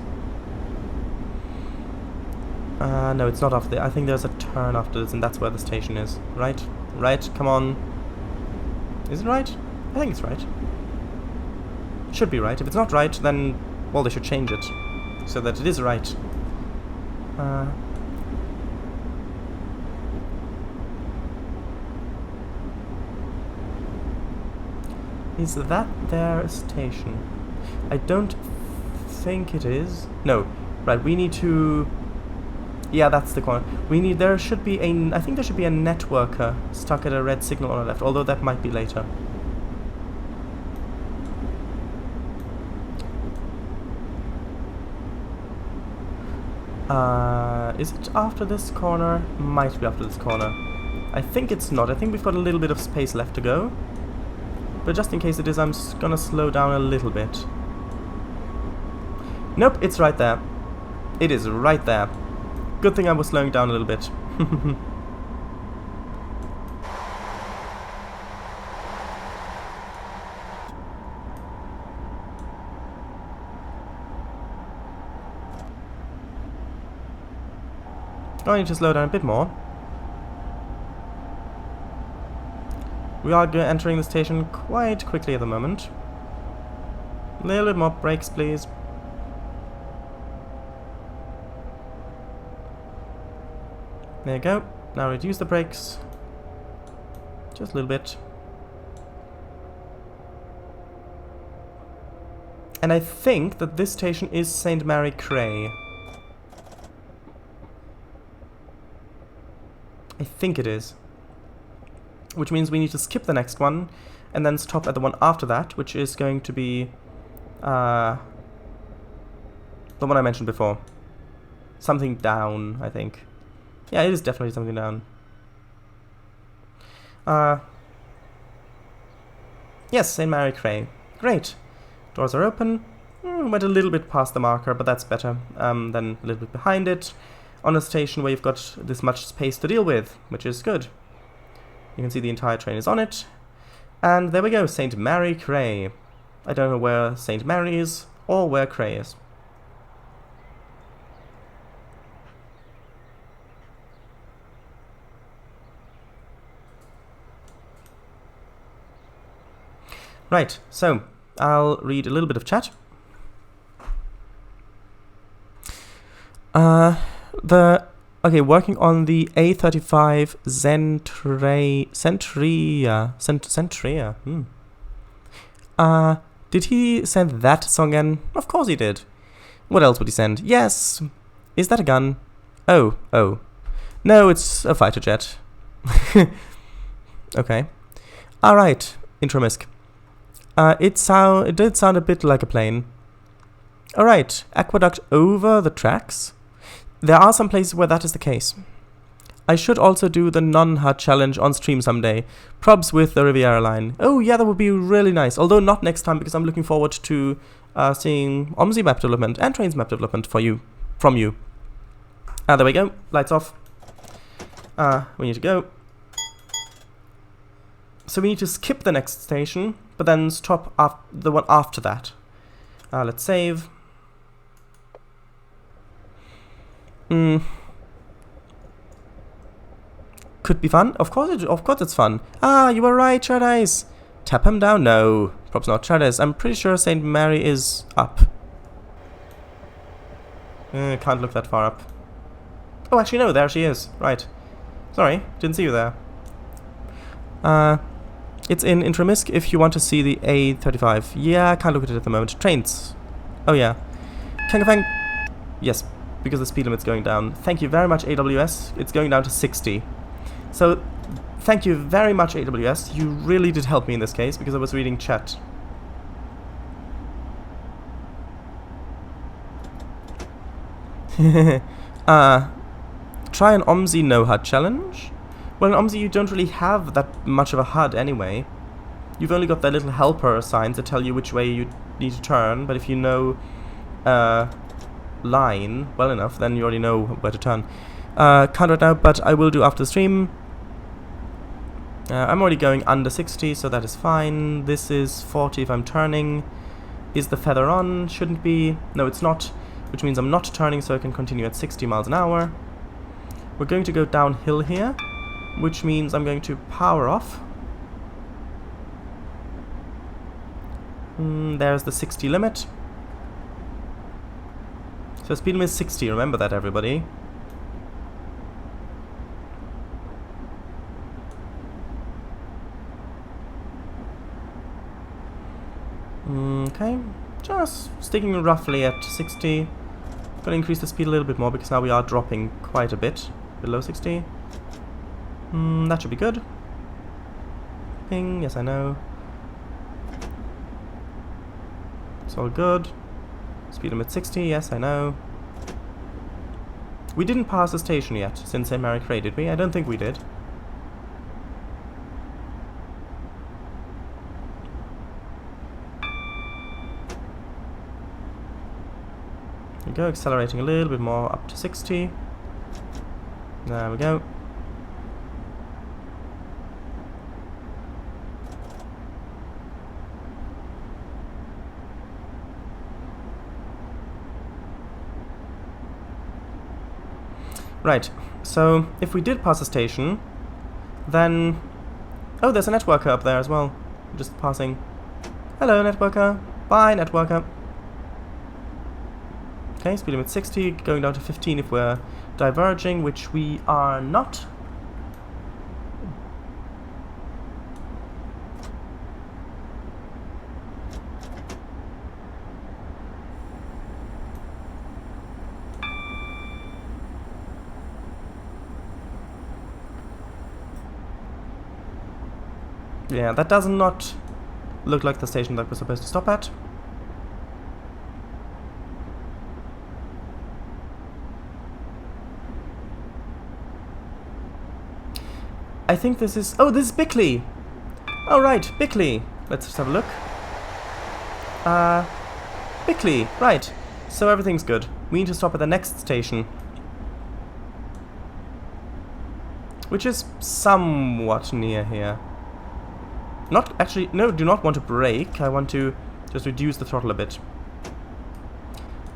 No, it's not after there. I think there's a turn after this, and that's where the station is. Right? Right? Come on. Is it right? I think it's right. It should be right. If it's not right, then, well, they should change it so that it is right. Is that their station? I don't think it is. No. Right, we need to... Yeah, that's the corner. There should be I think there should be a networker stuck at a red signal on the left, although that might be later. Is it after this corner? Might be after this corner. I think it's not. I think we've got a little bit of space left to go. But just in case it is, I'm gonna slow down a little bit. Nope, it's right there. It is right there. Good thing I was slowing down a little bit. I need to slow down a bit more. We are entering the station quite quickly at the moment. A little bit more brakes, please. There you go. Now reduce the brakes. Just a little bit. And I think that this station is St. Mary Cray. I think it is. Which means we need to skip the next one and then stop at the one after that, which is going to be the one I mentioned before. Something down, I think. Yeah, it is definitely something down. Yes, St. Mary Cray. Great. Doors are open. Went a little bit past the marker, but that's better than a little bit behind it. On a station where you've got this much space to deal with, which is good. You can see the entire train is on it. And there we go, St. Mary Cray. I don't know where St. Mary is or where Cray is. Right, so I'll read a little bit of chat. Working on the A35 Centria. Did he send that song in? Of course he did. What else would he send? Yes. Is that a gun? Oh. No, it's a fighter jet. Okay. Alright, Intromisk. It did sound a bit like a plane. Alright, aqueduct over the tracks. There are some places where that is the case. I should also do the non-HUD challenge on stream someday. Probs with the Riviera line. Oh yeah, that would be really nice. Although not next time, because I'm looking forward to seeing OMSI map development and trains map development from you. There we go. Lights off. We need to go. So we need to skip the next station, but then stop the one after that. Let's save. Could be fun. Of course it's fun. You were right, Chatham. Tap him down? No, probably not. Chatham. I'm pretty sure St. Mary is up. Can't look that far up. Oh, actually no, there she is. Right. Sorry, didn't see you there. It's in Intromisk if you want to see the A35. Yeah, I can't look at it at the moment. Trains. Oh yeah. Kangafang. Yes, because the speed limit's going down. Thank you very much, AWS. It's going down to 60. So, thank you very much, AWS. You really did help me in this case, because I was reading chat. Try an OMSI no HUD challenge? Well, in OMSI you don't really have that much of a HUD anyway. You've only got that little helper signs that tell you which way you need to turn, but if you know line well enough, then you already know where to turn. Can't right now, but I will do after the stream. I'm already going under 60, so that is fine. This is 40 if I'm turning. Is the feather on? Shouldn't be. No, it's not, which means I'm not turning, so I can continue at 60 miles an hour. We're going to go downhill here, which means I'm going to power off. There's the 60 limit. So speed limit is 60, remember that, everybody. Okay, just sticking roughly at 60. Gonna increase the speed a little bit more because now we are dropping quite a bit below 60. That should be good. Ping, yes I know. It's all good. Speed limit 60, yes I know. We didn't pass the station yet since St. Mary Cray, did we? I don't think we did. There we go, accelerating a little bit more up to 60. There we go. Right, so if we did pass a station, then... Oh, there's a networker up there as well. Just passing. Hello, networker. Bye, networker. Okay, speed limit 60, going down to 15 if we're diverging, which we are not. Yeah, that does not look like the station that we're supposed to stop at. I think this is... Oh, this is Bickley! Oh, right, Bickley. Let's just have a look. Bickley, right. So everything's good. We need to stop at the next station. Which is somewhat near here. Not actually... No, do not want to brake. I want to just reduce the throttle a bit.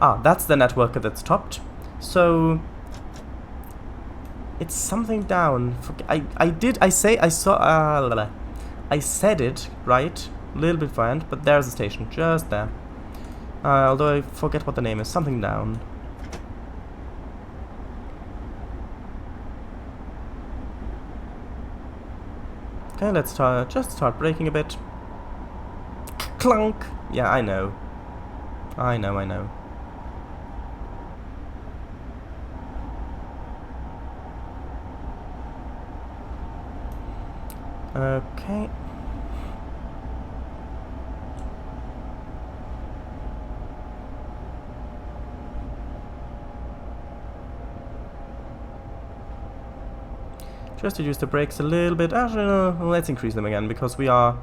Ah, that's the networker that's topped. So... It's something down. I said it, right? A little bit far end, but there's the station, just there. Although I forget what the name is. Something down. Okay, let's just start braking a bit. Clunk! Yeah, I know. I know. Okay. Just reduce the brakes a little bit. Actually, no, let's increase them again because we are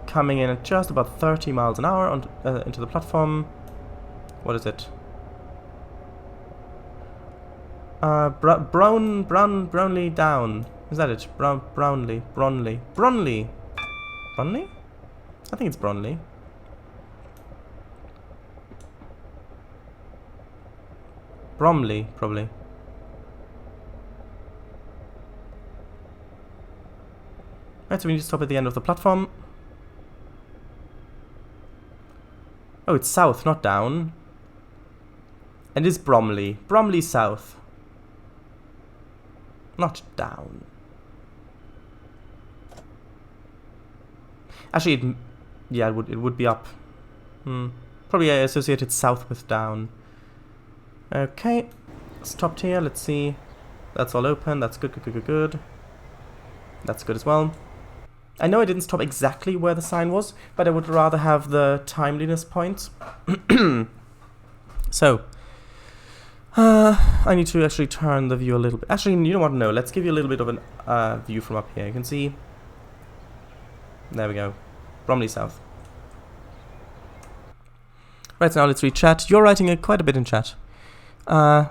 coming in at just about 30 miles an hour on, into the platform. What is it? Brownlee down. Is that it? Brownlee? Bronley? Bronley? I think it's Bronley. Bromley, probably. Right, so we need to stop at the end of the platform. Oh, it's south, not down. And it's Bromley. Bromley south. Not down. Actually, yeah, it would be up. Probably I associated south with down. Okay, stopped here. Let's see. That's all open. That's good. That's good as well. I know I didn't stop exactly where the sign was, but I would rather have the timeliness points. So, I need to actually turn the view a little bit. Actually, you don't want to know. Let's give you a little bit of a view from up here. You can see. There we go. Bromley South. Right, so now let's read chat. You're writing quite a bit in chat. Would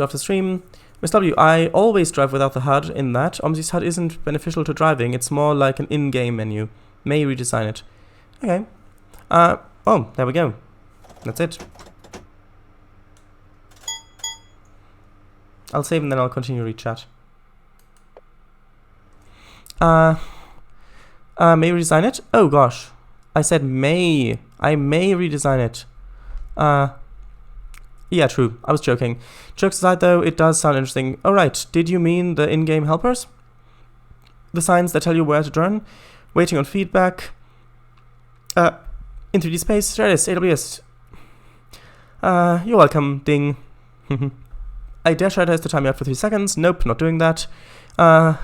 after stream. Miss W, I always drive without the HUD in that. Obviously, HUD isn't beneficial to driving. It's more like an in-game menu. May redesign it. Okay. Oh, there we go. That's it. I'll save and then I'll continue to read chat. May redesign it? Oh gosh. I said may. I may redesign it. Yeah, true. I was joking. Jokes aside though, it does sound interesting. Oh right, did you mean the in-game helpers? The signs that tell you where to turn? Waiting on feedback? In 3D space? There it is, AWS. You're welcome, ding. I dare try to test the time out for 3 seconds. Nope, not doing that. I'm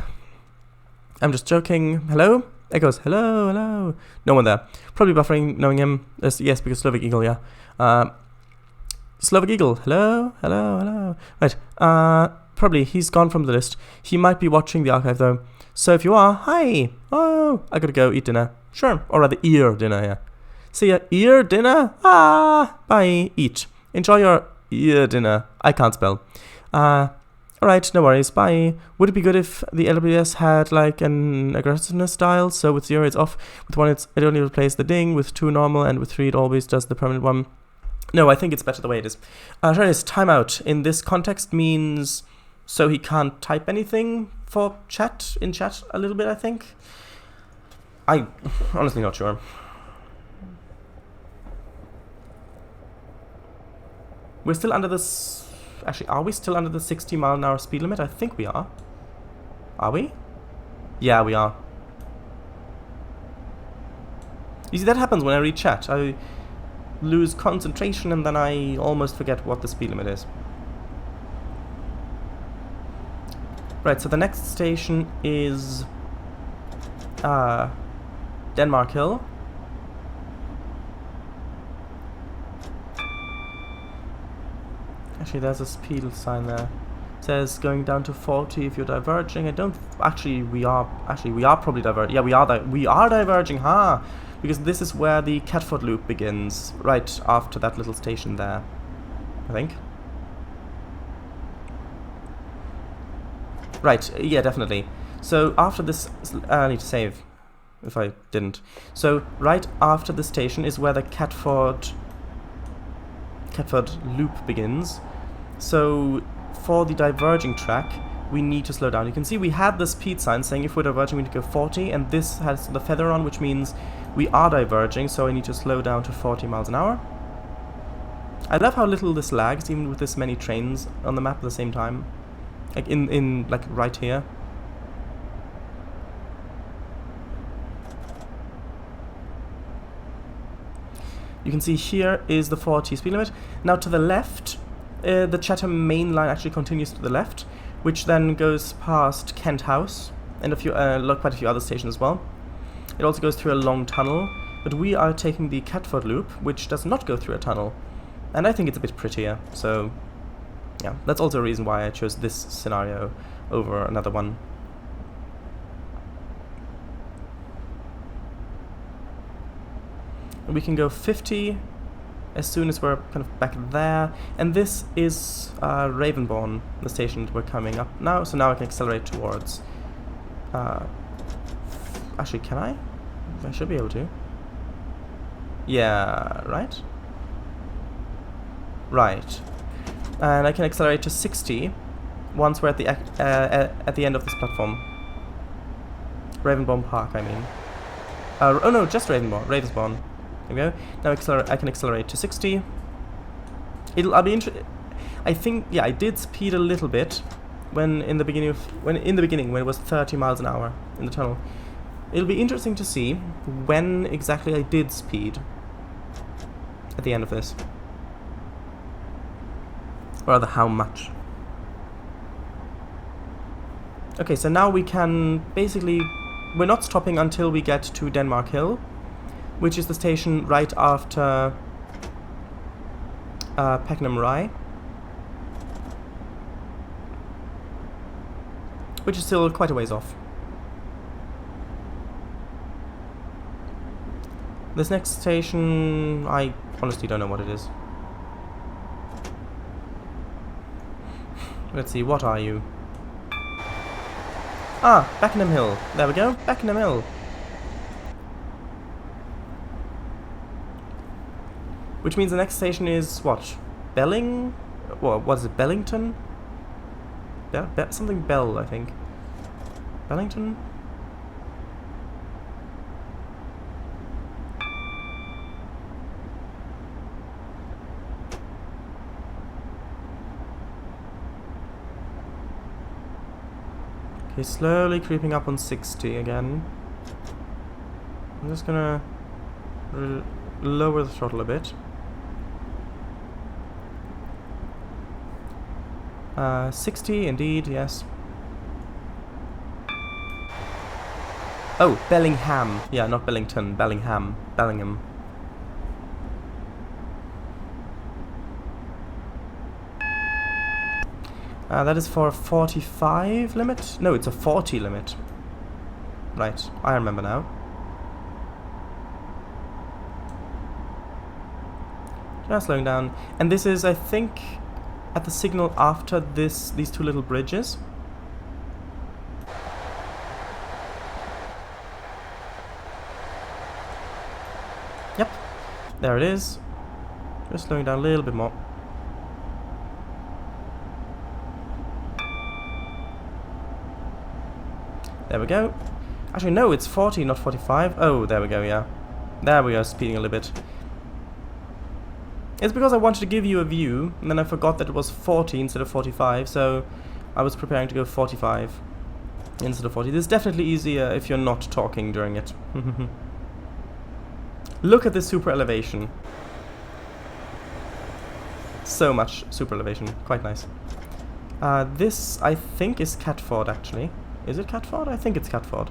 just joking. Hello? Echoes. Hello. No one there. Probably buffering, knowing him. Yes, because Slovak Eagle, yeah. Slovak Eagle. Hello. Right. Probably he's gone from the list. He might be watching the archive though. So if you are, hi. Oh, I gotta go eat dinner. Sure. Or rather, ear dinner, yeah. See ya. Ear dinner? Bye. Eat. Enjoy your ear dinner. I can't spell. Alright, no worries, bye. Would it be good if the LWS had like an aggressiveness dial? So with 0 it's off, with 1 it only replaces the ding, with 2 normal, and with 3 it always does the permanent one. No, I think it's better the way it is. This timeout in this context means so he can't type anything for chat, in chat a little bit, I think. I'm honestly not sure. We're still under this... Actually, are we still under the 60 mile an hour speed limit? I think we are. Are we? Yeah, we are. You see, that happens when I read chat. I lose concentration and then I almost forget what the speed limit is. Right, so the next station is Denmark Hill. Actually, there's a speed sign there. It says going down to 40 if you're diverging. I don't... Actually, we are probably diverging. Yeah, we are diverging, huh? Because this is where the Catford loop begins, right after that little station there, I think. Right, yeah, definitely. So after this... I need to save, if I didn't. So right after the station is where the Catford loop begins. So for the diverging track, we need to slow down. You can see we had the speed sign saying if we're diverging we need to go 40, and this has the feather on, which means we are diverging, so I need to slow down to 40 miles an hour. I love how little this lags, even with this many trains on the map at the same time. Like like right here. You can see here is the 40 speed limit. Now to the left, the Chatham Mainline actually continues to the left, which then goes past Kent House and quite a few other stations as well. It also goes through a long tunnel, but we are taking the Catford Loop, which does not go through a tunnel. And I think it's a bit prettier, so yeah, that's also a reason why I chose this scenario over another one. We can go 50 as soon as we're kind of back there, and this is Ravenbourne, the station that we're coming up now, so now I can accelerate towards... actually, can I? I should be able to. Yeah, right? Right. And I can accelerate to 60 once we're at the end of this platform. Ravenbourne Park, I mean. Oh no, just Ravensbourne. There we go. Now I can accelerate to 60. I'll be interested. I think, yeah, I did speed a little bit when in the beginning when it was 30 miles an hour in the tunnel. It'll be interesting to see when exactly I did speed at the end of this. Or rather, how much. Okay, so now we can basically... We're not stopping until we get to Denmark Hill, which is the station right after Pakenham Rye, which is still quite a ways off. This next station, I honestly don't know what it is. Let's see, what are you? Ah, Pakenham Hill. There we go, Pakenham Hill. Which means the next station is, what? What is it, Bellington? Something Bell, I think. Bellington? Okay, slowly creeping up on 60 again. I'm just gonna lower the throttle a bit. 60 indeed, yes. Oh, Bellingham. Yeah, not Bellington, Bellingham. Bellingham. That is for a 45 limit? No, it's a 40 limit. Right, I remember now. Just slowing down. And this is, I think, at the signal after these two little bridges. Yep, there it is. Just slowing down a little bit more. There we go. Actually, no, it's 40, not 45. Oh, there we go, yeah. There we are, speeding a little bit. It's because I wanted to give you a view, and then I forgot that it was 40 instead of 45, so I was preparing to go 45 instead of 40. This is definitely easier if you're not talking during it. Look at this super elevation. So much super elevation. Quite nice. This, I think, is Catford, actually. Is it Catford? I think it's Catford.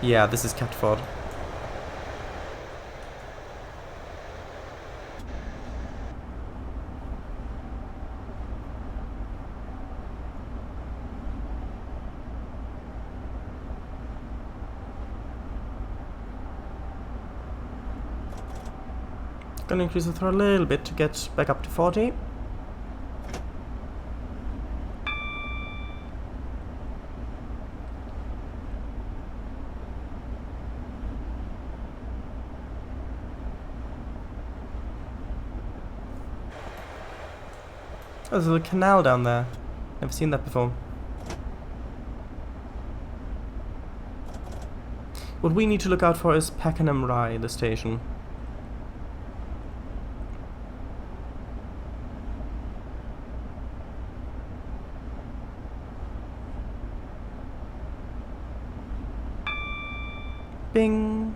Yeah, this is Catford. Gonna increase the throttle a little bit to get back up to 40. Oh, there's a little canal down there. Never seen that before. What we need to look out for is Pakenham Rye, the station. Bing!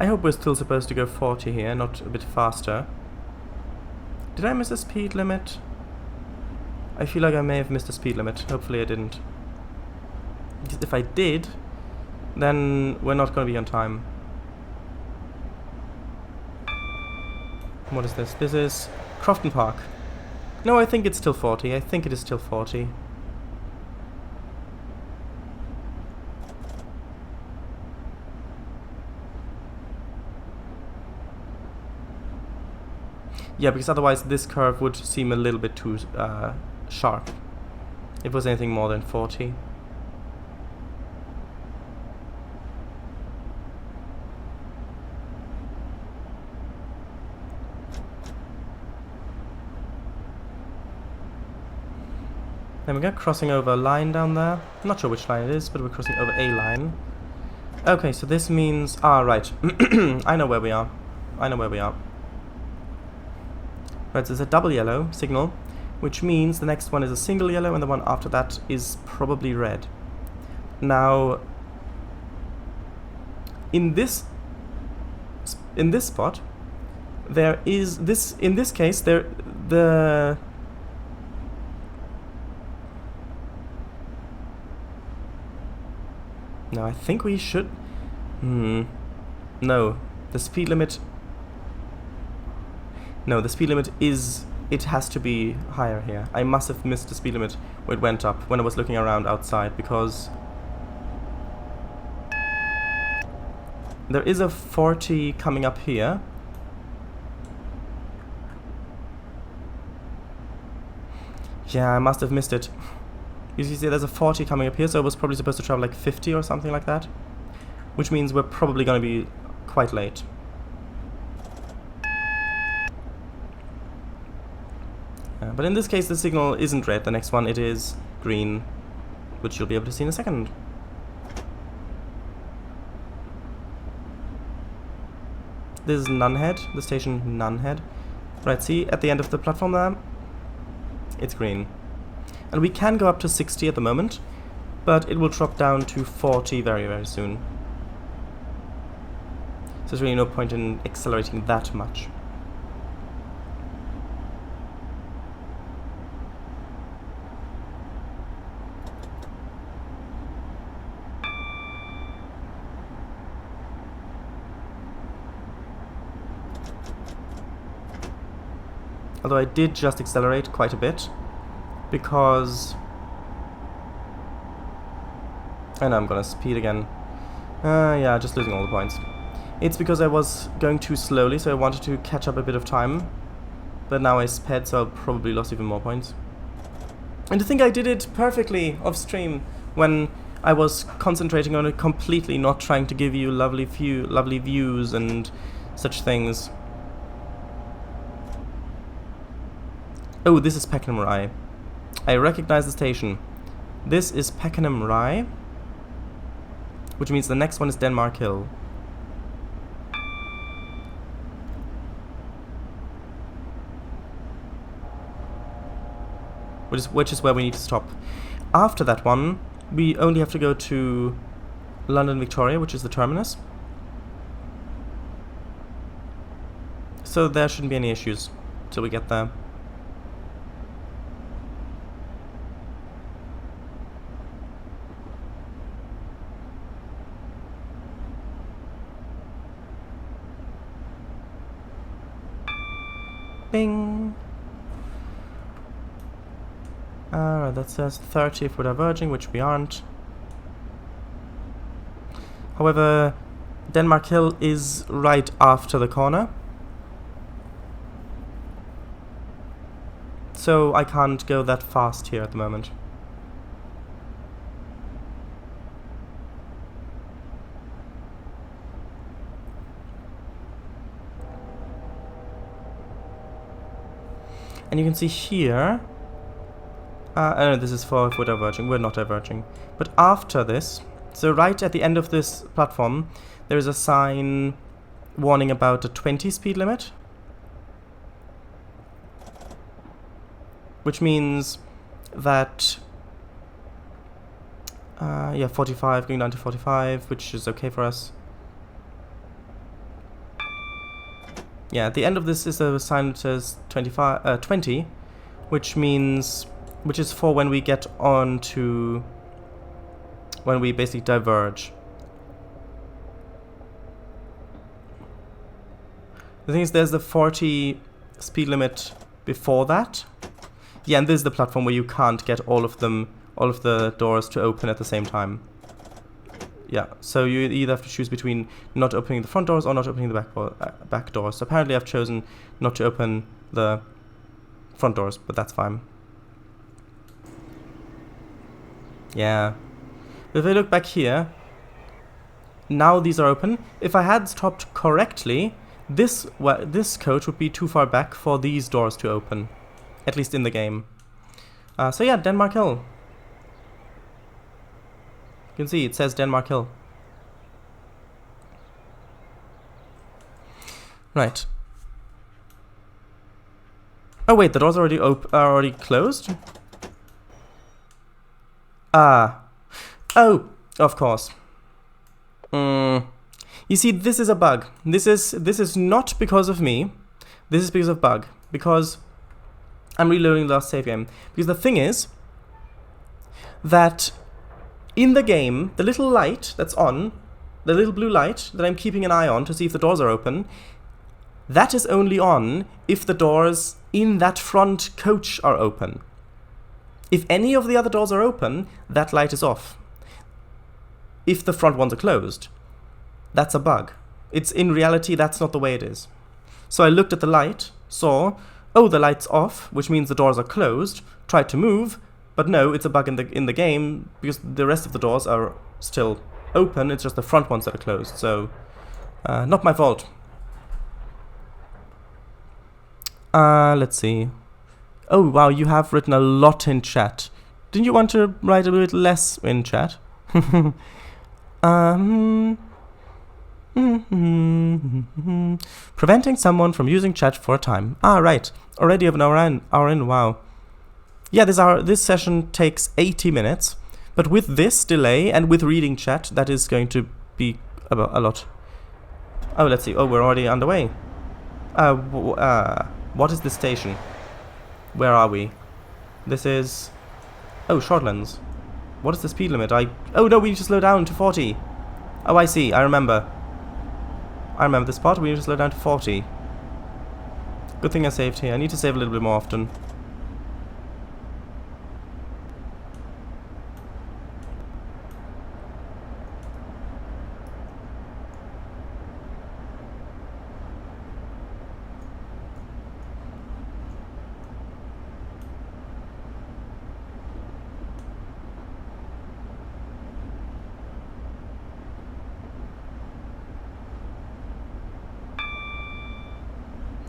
I hope we're still supposed to go 40 here, not a bit faster. Did I miss a speed limit? I feel like I may have missed a speed limit. Hopefully I didn't. Because if I did, then we're not going to be on time. What is this? This is Crofton Park. No, I think it's still 40. I think it is still 40. Yeah, because otherwise this curve would seem a little bit too sharp if it was anything more than 40. Then we got crossing over a line down there. I'm not sure which line it is, but we're crossing over a line. Okay, so this means... Ah, right. I know where we are. I know where we are. Right, so there's a double yellow signal, which means the next one is a single yellow, and the one after that is probably red. Now, in this spot, there is this. In this case, the. No, I think we should. No, the speed limit. No, the speed limit is... It has to be higher here. I must have missed the speed limit where it went up when I was looking around outside, because... There is a 40 coming up here. Yeah, I must have missed it. You see, there's a 40 coming up here, so I was probably supposed to travel like 50 or something like that. Which means we're probably going to be quite late. But in this case, the signal isn't red. The next one, it is green, which you'll be able to see in a second. This is Nunhead, the station Nunhead. Right, see, at the end of the platform there, it's green. And we can go up to 60 at the moment, but it will drop down to 40 very, very soon. So there's really no point in accelerating that much. Although I did just accelerate quite a bit, because... And I'm gonna speed again. Yeah, just losing all the points. It's because I was going too slowly, so I wanted to catch up a bit of time. But now I sped, so I'll probably lost even more points. And to think I did it perfectly off stream, when I was concentrating on it completely, not trying to give you lovely views and such things. Oh, this is Pakenham Rye. I recognize the station. This is Pakenham Rye, which means the next one is Denmark Hill. Which is where we need to stop. After that one, we only have to go to London Victoria, which is the terminus. So there shouldn't be any issues till we get there. Bing! Alright, that says 30 if we're diverging, which we aren't. However, Denmark Hill is right after the corner, so I can't go that fast here at the moment. And you can see here, no, this is for if we're diverging. We're not diverging. But after this, so right at the end of this platform, there is a sign warning about a 20 speed limit, which means that, yeah, 45, going down to 45, which is okay for us. Yeah, at the end of this is a sign that says 20, which is for when we get on to, when we basically diverge. The thing is, there's the 40 speed limit before that. Yeah, and this is the platform where you can't get all of the doors to open at the same time. Yeah, so you either have to choose between not opening the front doors or not opening the back doors. So apparently I've chosen not to open the front doors, but that's fine. Yeah. If I look back here, now these are open. If I had stopped correctly, this coach would be too far back for these doors to open, at least in the game. So yeah, Denmark Hill. You can see it says Denmark Hill. Right. Oh wait, the doors are already closed? Oh, of course. You see, this is a bug. This is not because of me. This is because of bug. Because I'm reloading the last save game. Because the thing is that in the game, the little light that's on, the little blue light that I'm keeping an eye on to see if the doors are open, that is only on if the doors in that front coach are open. If any of the other doors are open, that light is off. If the front ones are closed, that's a bug. In reality, that's not the way it is. So I looked at the light, saw, oh, the light's off, which means the doors are closed, tried to move, but no, it's a bug in the game, because the rest of the doors are still open, it's just the front ones that are closed, so not my fault. Let's see. Oh, wow, you have written a lot in chat. Didn't you want to write a bit less in chat? Preventing someone from using chat for a time. Ah, right. Already of an hour in, wow. Yeah, this session takes 80 minutes, but with this delay and with reading chat, that is going to be a lot. Oh, let's see. Oh, we're already underway. What is this station? Where are we? This is... Oh, Shortlands. What is the speed limit? Oh no, we need to slow down to 40. Oh, I see. I remember this spot. We need to slow down to 40. Good thing I saved here. I need to save a little bit more often.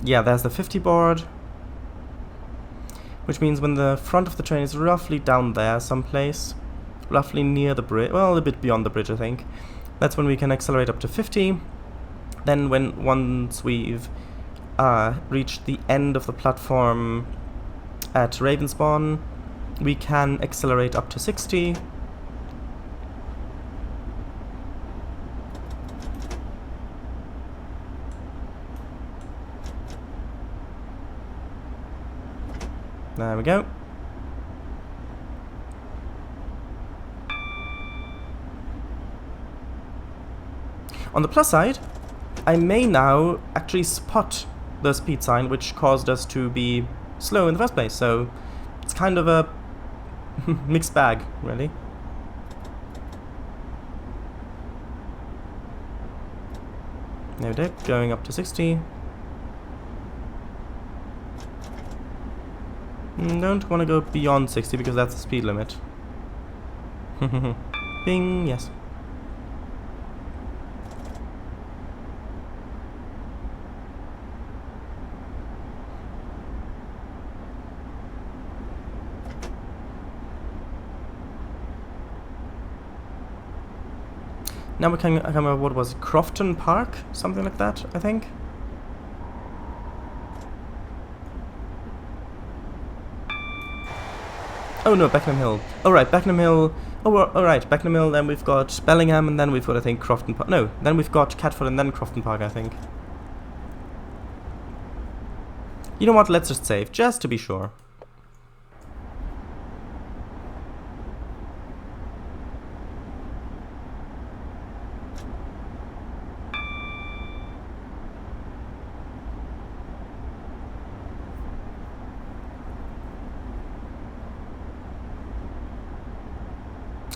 Yeah, there's the 50 board, which means when the front of the train is roughly down there someplace, roughly near the bridge, well, a bit beyond the bridge, I think, that's when we can accelerate up to 50. Then once we've reached the end of the platform at Ravenspawn, we can accelerate up to 60. There we go. On the plus side, I may now actually spot the speed sign which caused us to be slow in the first place, so it's kind of a mixed bag, really. No dip, going up to 60. Don't want to go beyond 60 because that's the speed limit. Bing, yes. Now we can, I can't remember what was it, Crofton Park? Something like that, I think. Oh no, Beckenham Hill. Alright, Beckenham Hill. Oh, alright, Beckenham Hill, then we've got Bellingham, and then we've got, I think, Crofton Park. No, then we've got Catford and then Crofton Park, I think. You know what, let's just save, just to be sure.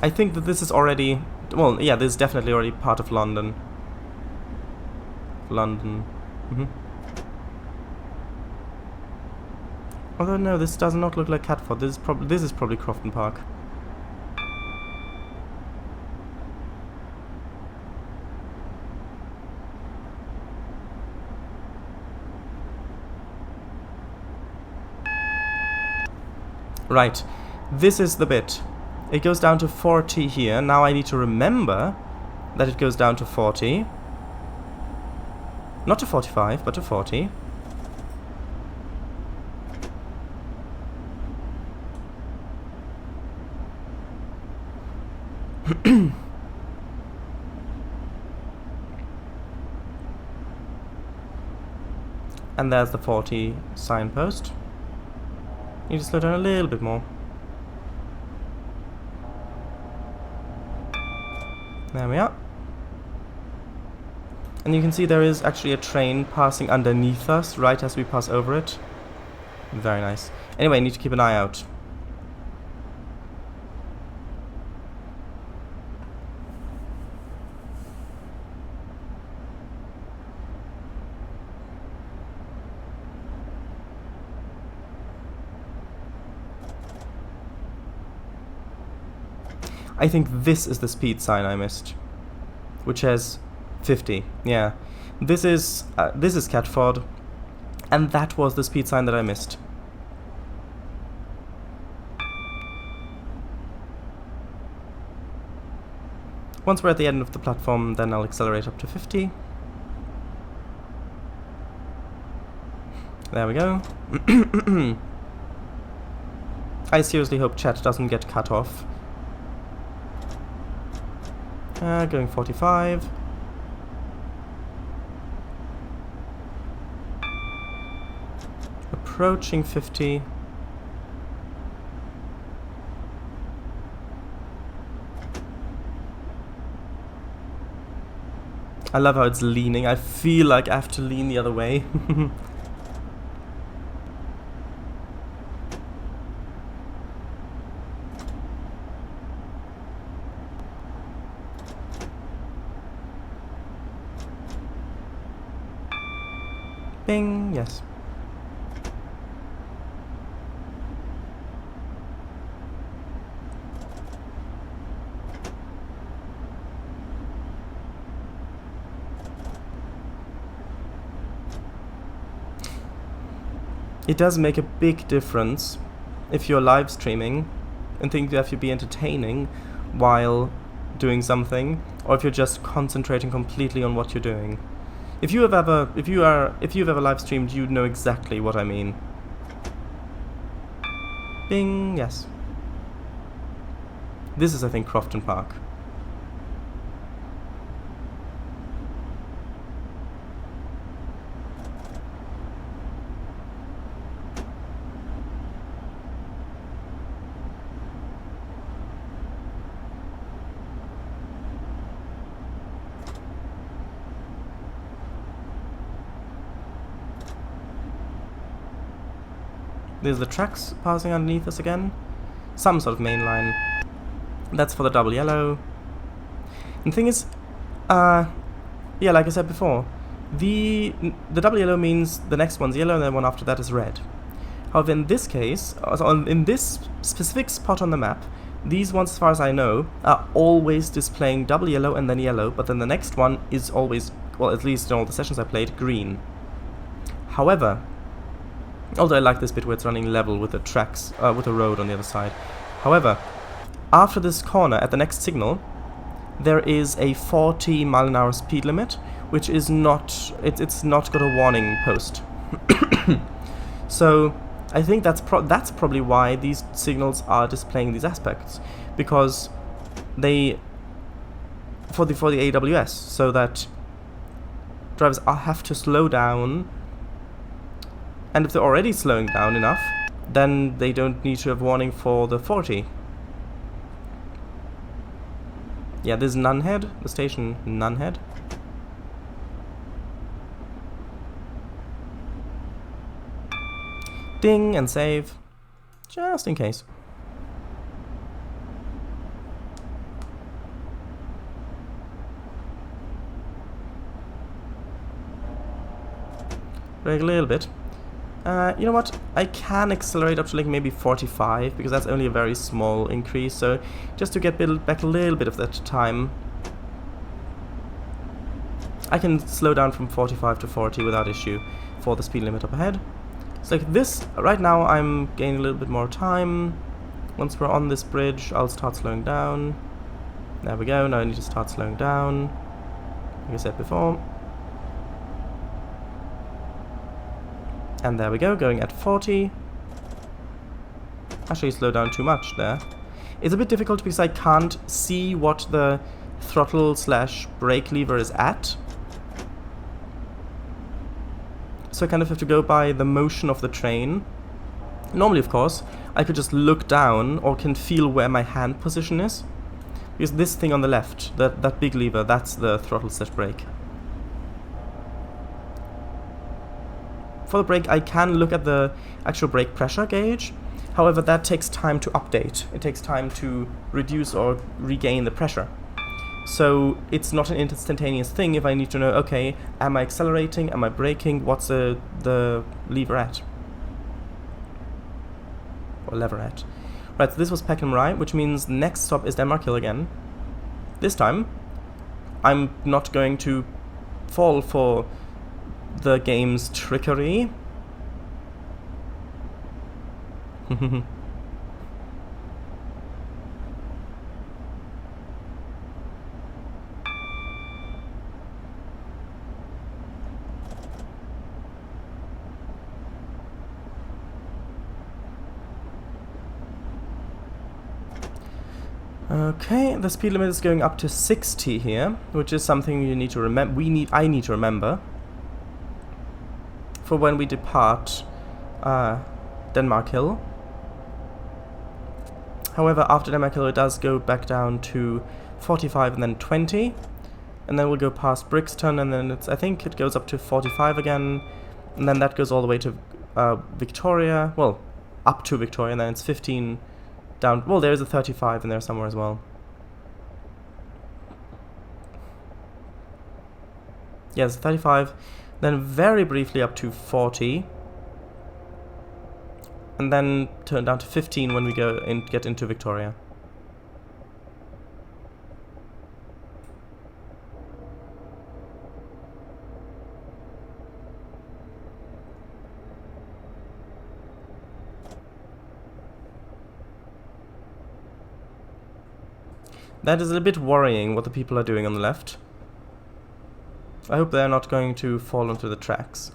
I think that this is already... Well, yeah, this is definitely already part of London. London. Although no, this does not look like Catford. This is probably Crofton Park. Right, this is the bit. It goes down to 40 here. Now I need to remember that it goes down to 40. Not to 45, but to 40. And there's the 40 signpost. You just slow down a little bit more. There we are. And you can see there is actually a train passing underneath us right as we pass over it. Very nice. Anyway, need to keep an eye out. I think this is the speed sign I missed, which has 50. Yeah, this is Catford, and that was the speed sign that I missed. Once we're at the end of the platform, then I'll accelerate up to 50. There we go. I seriously hope chat doesn't get cut off. Going 45. Approaching 50. I love how it's leaning. I feel like I have to lean the other way. Bing, yes. It does make a big difference if you're live streaming and think you have to be entertaining while doing something, or if you're just concentrating completely on what you're doing. If you've ever live streamed, you know exactly what I mean. Bing, yes. This is, I think, Crofton Park. There's the tracks passing underneath us again. Some sort of main line. That's for the double yellow. And the thing is, yeah, like I said before, The double yellow means the next one's yellow and the one after that is red. However, in this case, in this specific spot on the map, these ones, as far as I know, are always displaying double yellow and then yellow, but then the next one is always, well, at least in all the sessions I played, green. However, although I like this bit where it's running level with the tracks, with the road on the other side. However, after this corner, at the next signal, there is a 40 mph speed limit, which is not, it's not got a warning post. So I think that's probably why these signals are displaying these aspects, because they, for the AWS, so that drivers have to slow down, and if they're already slowing down enough, then they don't need to have warning for the 40. Yeah, this is Nunhead, the station Nunhead. Ding and save, just in case. Brake a little bit. You know what? I can accelerate up to like maybe 45, because that's only a very small increase. So just to get back a little bit of that time, I can slow down from 45 to 40 without issue for the speed limit up ahead. So like this, right now I'm gaining a little bit more time. Once we're on this bridge, I'll start slowing down. There we go, now I need to start slowing down, like I said before. And there we go, going at 40. Actually slow down too much there. It's a bit difficult because I can't see what the throttle / brake lever is at. So I kind of have to go by the motion of the train. Normally, of course, I could just look down or can feel where my hand position is. Because this thing on the left, that big lever, that's the throttle / brake. For the brake, I can look at the actual brake pressure gauge. However, that takes time to update. It takes time to reduce or regain the pressure. So it's not an instantaneous thing if I need to know, okay, am I accelerating, am I braking, what's the lever at? Or lever at. Right, so this was Peckham Rye, which means next stop is Denmark Hill again. This time, I'm not going to fall for the game's trickery. Okay, the speed limit is going up to 60 here, which is something you need to remember. I need to remember for when we depart Denmark Hill. However, after Denmark Hill, it does go back down to 45 and then 20, and then we'll go past Brixton, and then I think it goes up to 45 again, and then that goes all the way to Victoria. Well, up to Victoria, and then it's 15. Down, well, there's a 35 in there somewhere as well. Yes, 35, then very briefly up to 40, and then turn down to 15 when we go and get into Victoria. That is a bit worrying what the people are doing on the left. I hope they're not going to fall onto the tracks.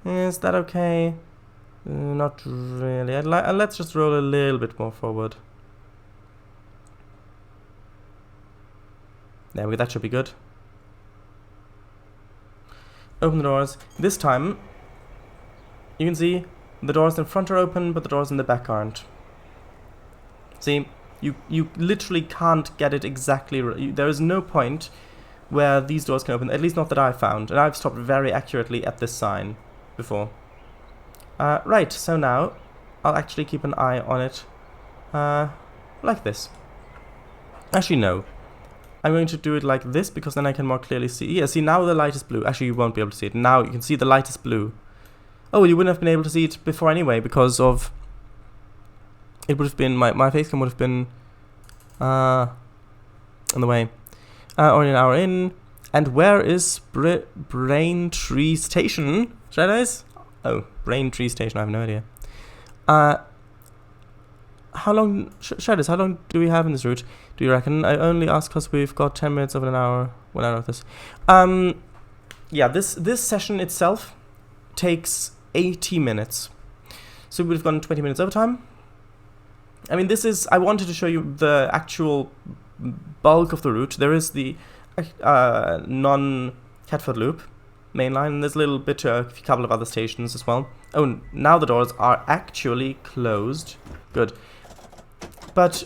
Is that okay? Not really. Let's just roll a little bit more forward. There we go, that should be good. Open the doors. This time, you can see the doors in front are open, but the doors in the back aren't. See, you literally can't get it exactly. There is no point where these doors can open, at least not that I found, and I've stopped very accurately at this sign before. Right, so now I'll actually keep an eye on it. like this. Actually, no. I'm going to do it like this because then I can more clearly see. Yeah, see, now the light is blue. Actually, you won't be able to see it. Now you can see the light is blue. Oh, you wouldn't have been able to see it before anyway because of... It would have been... My face cam would have been... in the way. Only an hour in. And where is Braintree Station? Shadows? Oh, Braintree Station. I have no idea. How long... Shadows, how long do we have in this route? Do you reckon? I only ask because we've got 10 minutes of an hour. 1 hour of this. Yeah, this session itself takes 80 minutes. So we would have gone 20 minutes overtime. I mean, this is... I wanted to show you the actual bulk of the route. There is the non-Catford loop, Mainline, and there's a little bit, a couple of other stations as well. Oh, now the doors are actually closed. Good. But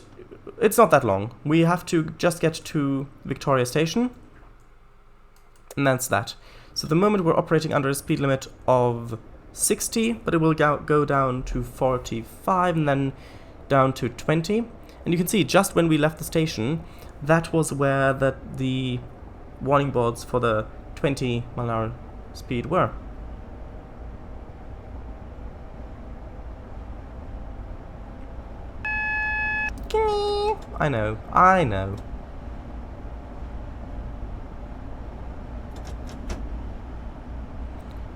it's not that long. We have to just get to Victoria Station, and that's that. So at the moment we're operating under a speed limit of 60, but it will go down to 45 and then down to 20. And you can see just when we left the station, that was where the warning boards for the 20 mile an hour speed were. I know, I know.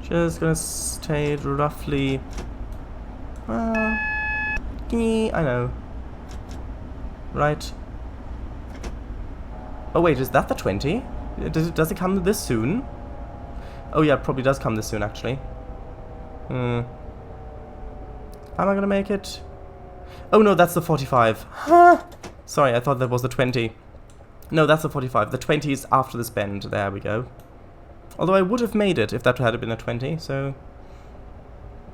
Just gonna stay roughly... I know. Right. Oh wait, is that the 20? Does it come this soon? Oh yeah, it probably does come this soon actually. Am I gonna make it? Oh no, that's the 45. Huh? Sorry, I thought that was the 20. No, that's the 45. The 20 is after this bend. There we go. Although I would have made it if that had been a 20, so...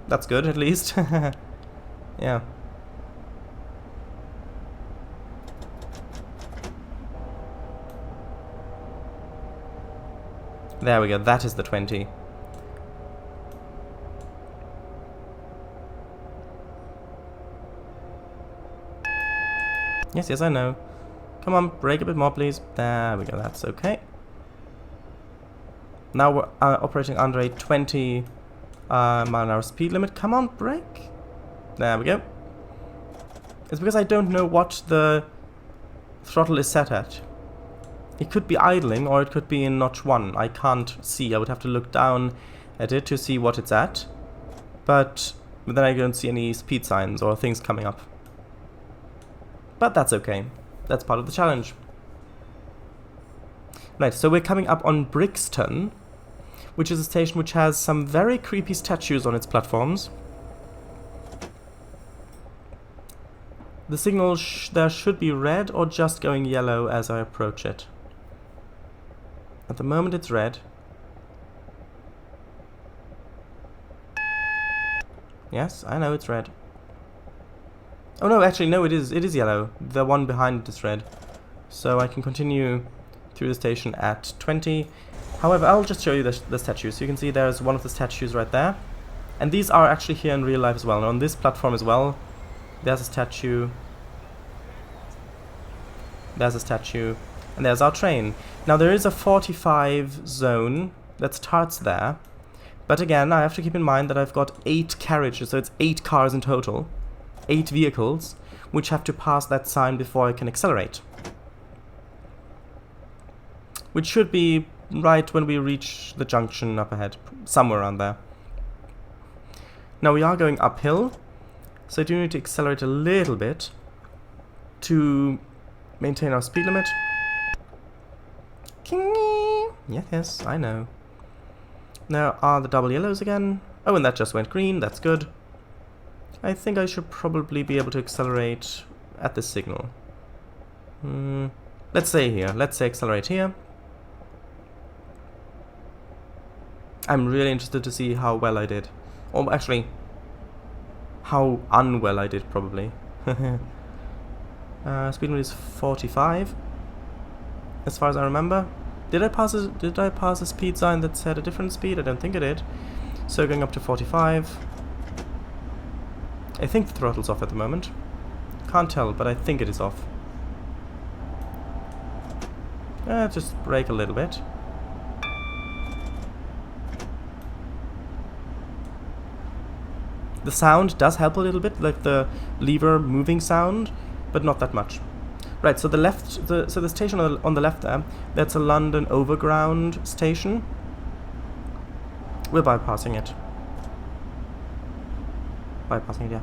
That's good, at least. Yeah. There we go, that is the 20. Yes, yes, I know. Come on, brake a bit more, please. There we go, that's okay. Now we're operating under a 20 mile an hour speed limit. Come on, brake. There we go. It's because I don't know what the throttle is set at. It could be idling or it could be in notch 1. I can't see. I would have to look down at it to see what it's at. But then I don't see any speed signs or things coming up. But that's okay. That's part of the challenge. Right, so we're coming up on Brixton, which is a station which has some very creepy statues on its platforms. The signal there should be red or just going yellow as I approach it. At the moment it's red. Yes, I know it's red. Oh no, actually no, it is yellow. The one behind it is red. So I can continue through the station at 20. However, I'll just show you the statues. So you can see there's one of the statues right there. And these are actually here in real life as well. And on this platform as well, there's a statue. There's a statue. And there's our train. Now there is a 45 zone that starts there. But again, I have to keep in mind that I've got 8 carriages, so it's 8 cars in total. 8 vehicles, which have to pass that sign before I can accelerate. Which should be right when we reach the junction up ahead, somewhere around there. Now we are going uphill, so I do need to accelerate a little bit to maintain our speed limit. Yes, yes, I know. There are the double yellows again. Oh, and that just went green, that's good. I think I should probably be able to accelerate at this signal. Let's say here. Let's say accelerate here. I'm really interested to see how well I did. Or actually, how unwell I did, probably. Speed limit is 45. As far as I remember. Did I pass a speed sign that said a different speed? I don't think I did. So going up to 45. I think the throttle's off at the moment. Can't tell, but I think it is off. Just brake a little bit. The sound does help a little bit, like the lever moving sound, but not that much. Right, so the station on the left there, that's a London Overground station. We're bypassing it. Yeah.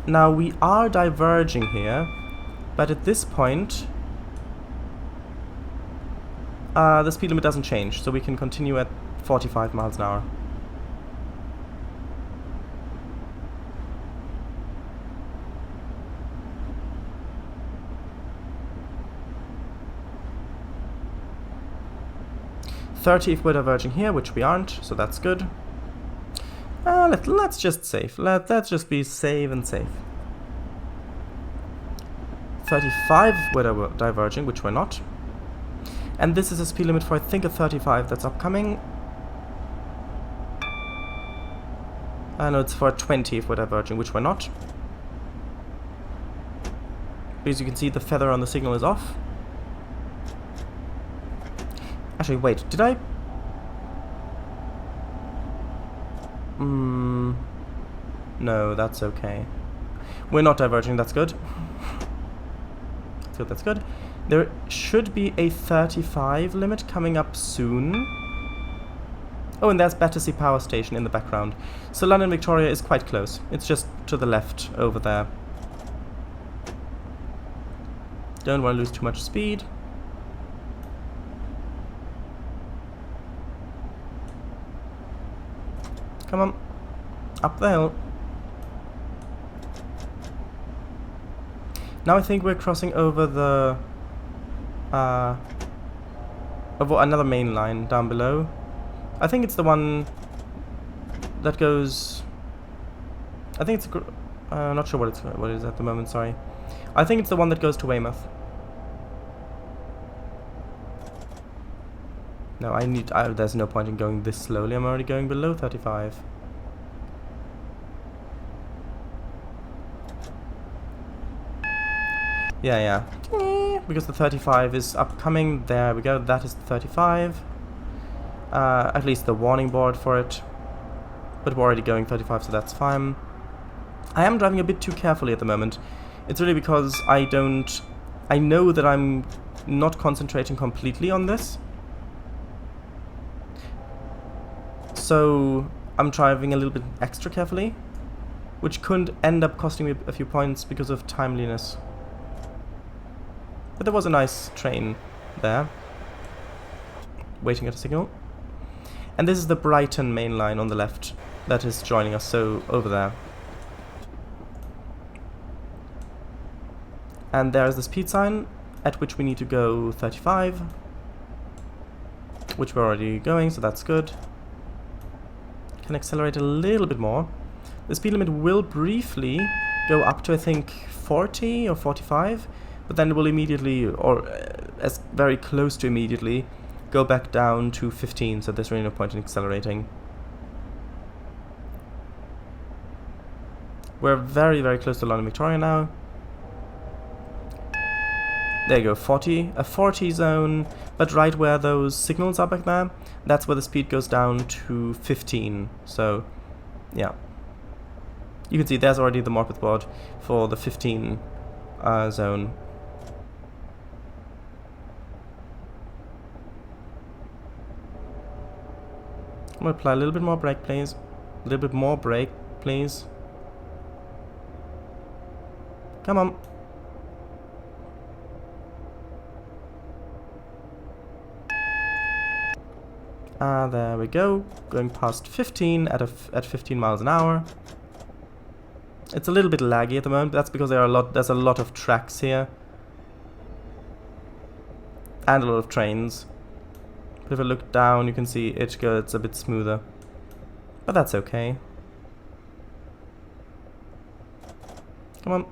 Now we are diverging here, but at this point, the speed limit doesn't change, so we can continue at 45 miles an hour. $30 if we're diverging here, which we aren't, so that's good. Let's just save. Let's just be safe and safe. 35 if we're diverging, which we're not. And this is a speed limit for, I think, a 35 that's upcoming. I know it's for 20 if we're diverging, which we're not. But as you can see, the feather on the signal is off. Actually, wait, did I? No, that's okay. We're not diverging, that's good. That's good. There should be a 35 limit coming up soon. Oh, and there's Battersea Power Station in the background. So London Victoria is quite close. It's just to the left over there. Don't want to lose too much speed. Come on, up the hill. Now I think we're crossing over the over another main line down below. I think it's the one that goes. I think it's. Not sure what it is at the moment. Sorry. I think it's the one that goes to Weymouth. No, there's no point in going this slowly. I'm already going below 35. Yeah. Because the 35 is upcoming. There we go. That is the 35. At least the warning board for it. But we're already going 35, so that's fine. I am driving a bit too carefully at the moment. It's really because I know that I'm not concentrating completely on this. So I'm driving a little bit extra carefully, which could end up costing me a few points because of timeliness. But there was a nice train there, waiting at a signal. And this is the Brighton main line on the left that is joining us, so over there. And there is the speed sign at which we need to go 35, which we're already going, so that's good. Can accelerate a little bit more. The speed limit will briefly go up to, I think, 40 or 45, but then it will immediately, or as very close to immediately, go back down to 15, so there's really no point in accelerating. We're very, very close to London Victoria now. There you go, 40, a 40 zone, but right where those signals are back there, that's where the speed goes down to 15, so yeah. You can see there's already the Morpeth board for the 15 zone. I'm going to apply a little bit more brake, please. A little bit more brake, please. Come on. There we go. Going past 15 at 15 miles an hour. It's a little bit laggy at the moment, but that's because there's a lot of tracks here. And a lot of trains. But if I look down, you can see it's a bit smoother. But that's okay. Come on.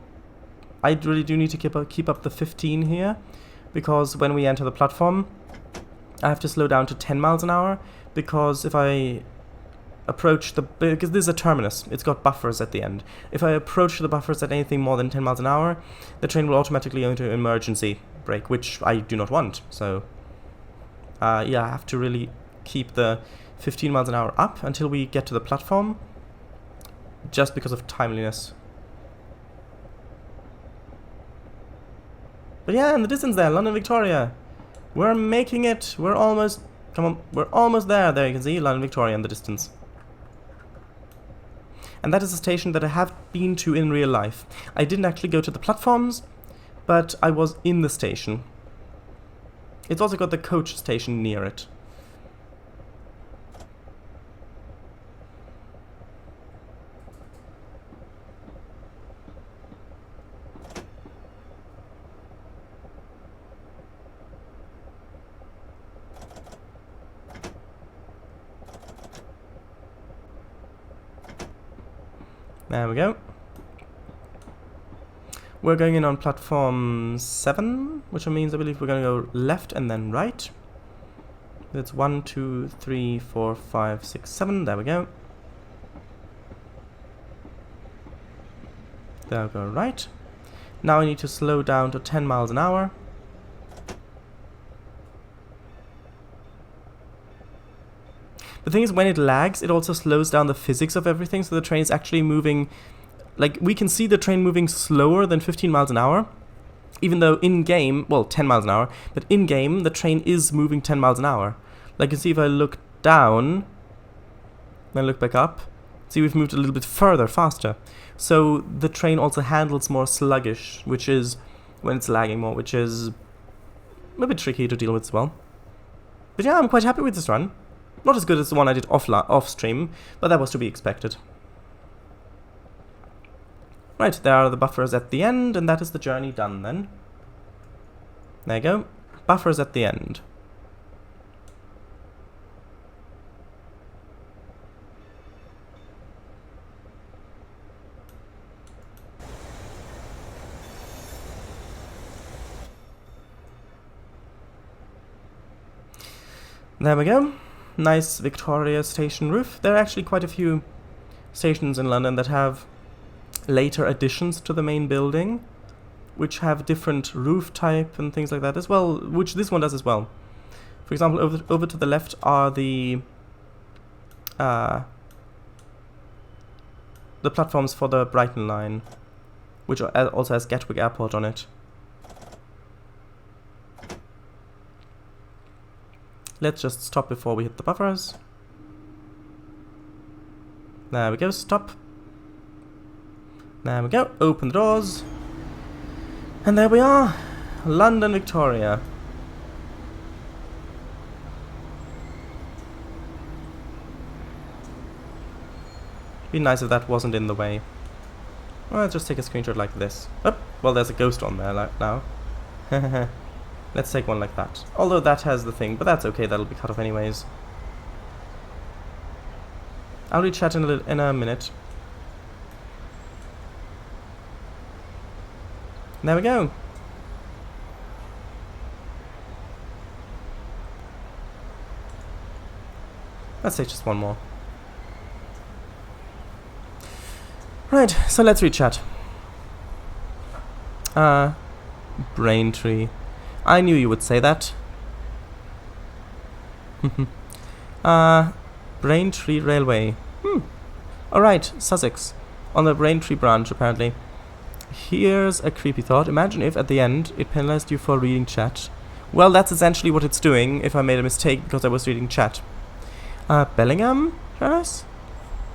I really do need to keep up the 15 here, because when we enter the platform, I have to slow down to 10 miles an hour, because if I approach the... because this is a terminus, it's got buffers at the end. If I approach the buffers at anything more than 10 miles an hour, the train will automatically go into emergency brake, which I do not want. So, yeah, I have to really keep the 15 miles an hour up until we get to the platform, just because of timeliness. But yeah, in the distance there, London Victoria. We're making it. We're almost... come on, we're almost there. There you can see London Victoria in the distance. And that is a station that I have been to in real life. I didn't actually go to the platforms, but I was in the station. It's also got the coach station near it. There we go. We're going in on platform 7, which means I believe we're going to go left and then right. That's 1, 2, 3, 4, 5, 6, 7. There we go. There we go, right. Now I need to slow down to 10 miles an hour. The thing is, when it lags, it also slows down the physics of everything, so the train is actually moving... like, we can see the train moving slower than 15 miles an hour, even though in-game... well, 10 miles an hour, but in-game, the train is moving 10 miles an hour. Like, you can see if I look down, then look back up, see we've moved a little bit further, faster. So the train also handles more sluggish, which is, when it's lagging more, which is a bit tricky to deal with as well. But yeah, I'm quite happy with this run. Not as good as the one I did off-stream, but that was to be expected. Right, there are the buffers at the end, and that is the journey done then. There you go. Buffers at the end. There we go. Nice Victoria station roof. There are actually quite a few stations in London that have later additions to the main building, which have different roof type and things like that as well, which this one does as well. For example, over to the left are the platforms for the Brighton line, which also has Gatwick Airport on it. Let's just stop before we hit the buffers. There we go, stop. There we go, open the doors. And there we are, London Victoria. Be nice if that wasn't in the way. Well, let's just take a screenshot like this. Oh, well, there's a ghost on there like now. Let's take one like that. Although that has the thing, but that's okay, that'll be cut off anyways. I'll read chat in a minute. There we go. Let's take just one more. Right, so let's read chat. Braintree. I knew you would say that. Braintree Railway. Alright, Sussex. On the Braintree branch, apparently. Here's a creepy thought. Imagine if, at the end, it penalized you for reading chat. Well, that's essentially what it's doing, if I made a mistake because I was reading chat. Bellingham? Yes?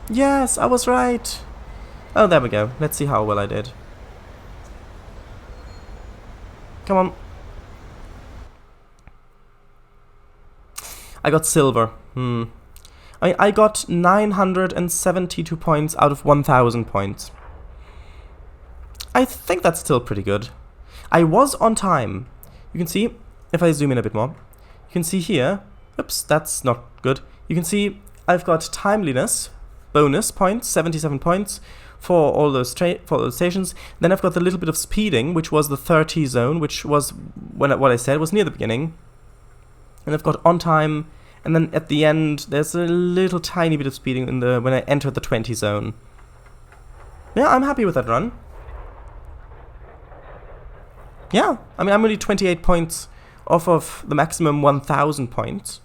Yes, I was right. Oh, there we go. Let's see how well I did. Come on. I got silver. I got 972 points out of 1,000 points. I think that's still pretty good. I was on time. You can see, if I zoom in a bit more, you can see here, oops, that's not good. You can see I've got timeliness, bonus points, 77 points for all those stations. Then I've got the little bit of speeding, which was the 30 zone, which was what I said was near the beginning. And I've got on time And then at the end, there's a little tiny bit of speeding in the when I enter the 20 zone. Yeah, I'm happy with that run. Yeah, I mean, I'm only 28 points off of the maximum 1,000 points.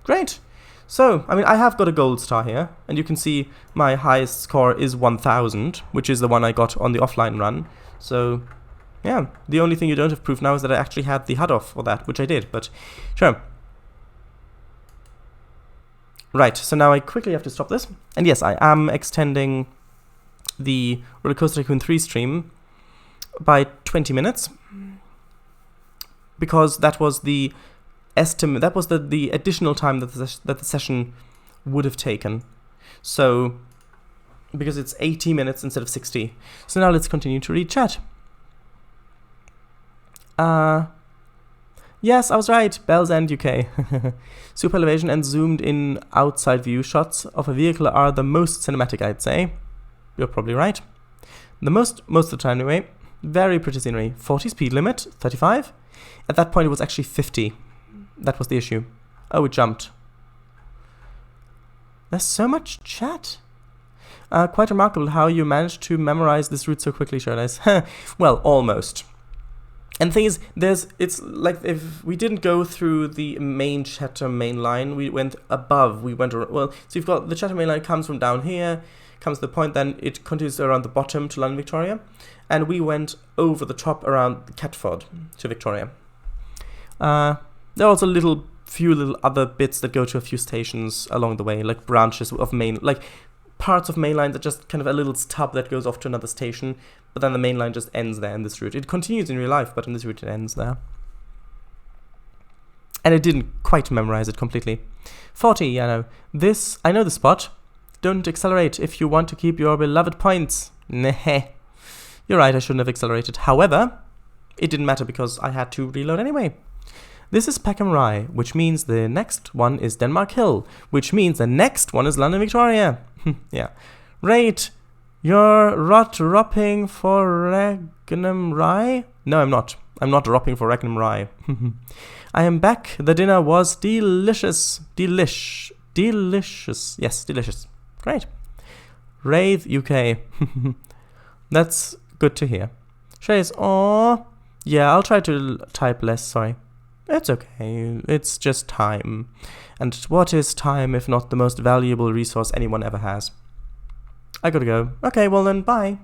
Great. So, I mean, I have got a gold star here, and you can see my highest score is 1,000, which is the one I got on the offline run. So, yeah, the only thing you don't have proof now is that I actually had the HUD off for that, which I did, but sure. Right, so now I quickly have to stop this. And yes, I am extending the Roller Coaster Tycoon 3 stream by 20 minutes. Because that was the estimate, that was the additional time that the session would have taken. So, because it's 80 minutes instead of 60. So now let's continue to read chat. Yes, I was right. Bells End, UK. Super elevation and zoomed in outside view shots of a vehicle are the most cinematic, I'd say. You're probably right. Most of the time anyway. Very pretty scenery. 40 speed limit, 35. At that point it was actually 50. That was the issue. Oh, it jumped. There's so much chat. Quite remarkable how you managed to memorize this route so quickly, Shirley's. Well, almost. And the thing is, it's like if we didn't go through the main Chatham Mainline, we went above, well, so you've got the Chatham Mainline comes from down here, comes to the point, then it continues around the bottom to London Victoria, and we went over the top around Catford to Victoria. There are also few little other bits that go to a few stations along the way, like branches of parts of Mainline that just kind of a little stub that goes off to another station, but then the main line just ends there in this route. It continues in real life, but in this route it ends there. And I didn't quite memorize it completely. 40, I know. I know the spot. Don't accelerate if you want to keep your beloved points. Nah. You're right, I shouldn't have accelerated. However, it didn't matter because I had to reload anyway. This is Peckham Rye, which means the next one is Denmark Hill, which means the next one is London Victoria. Yeah. Right. You're ropping for Ragnum Rye? No, I'm not. I'm not ropping for Ragnum Rye. I am back. The dinner was delicious. Delicious. Yes, delicious. Great. Wraith UK. That's good to hear. Shays, aww. Yeah, I'll try to type less, sorry. It's okay. It's just time. And what is time if not the most valuable resource anyone ever has? I gotta go. Okay, well then, bye.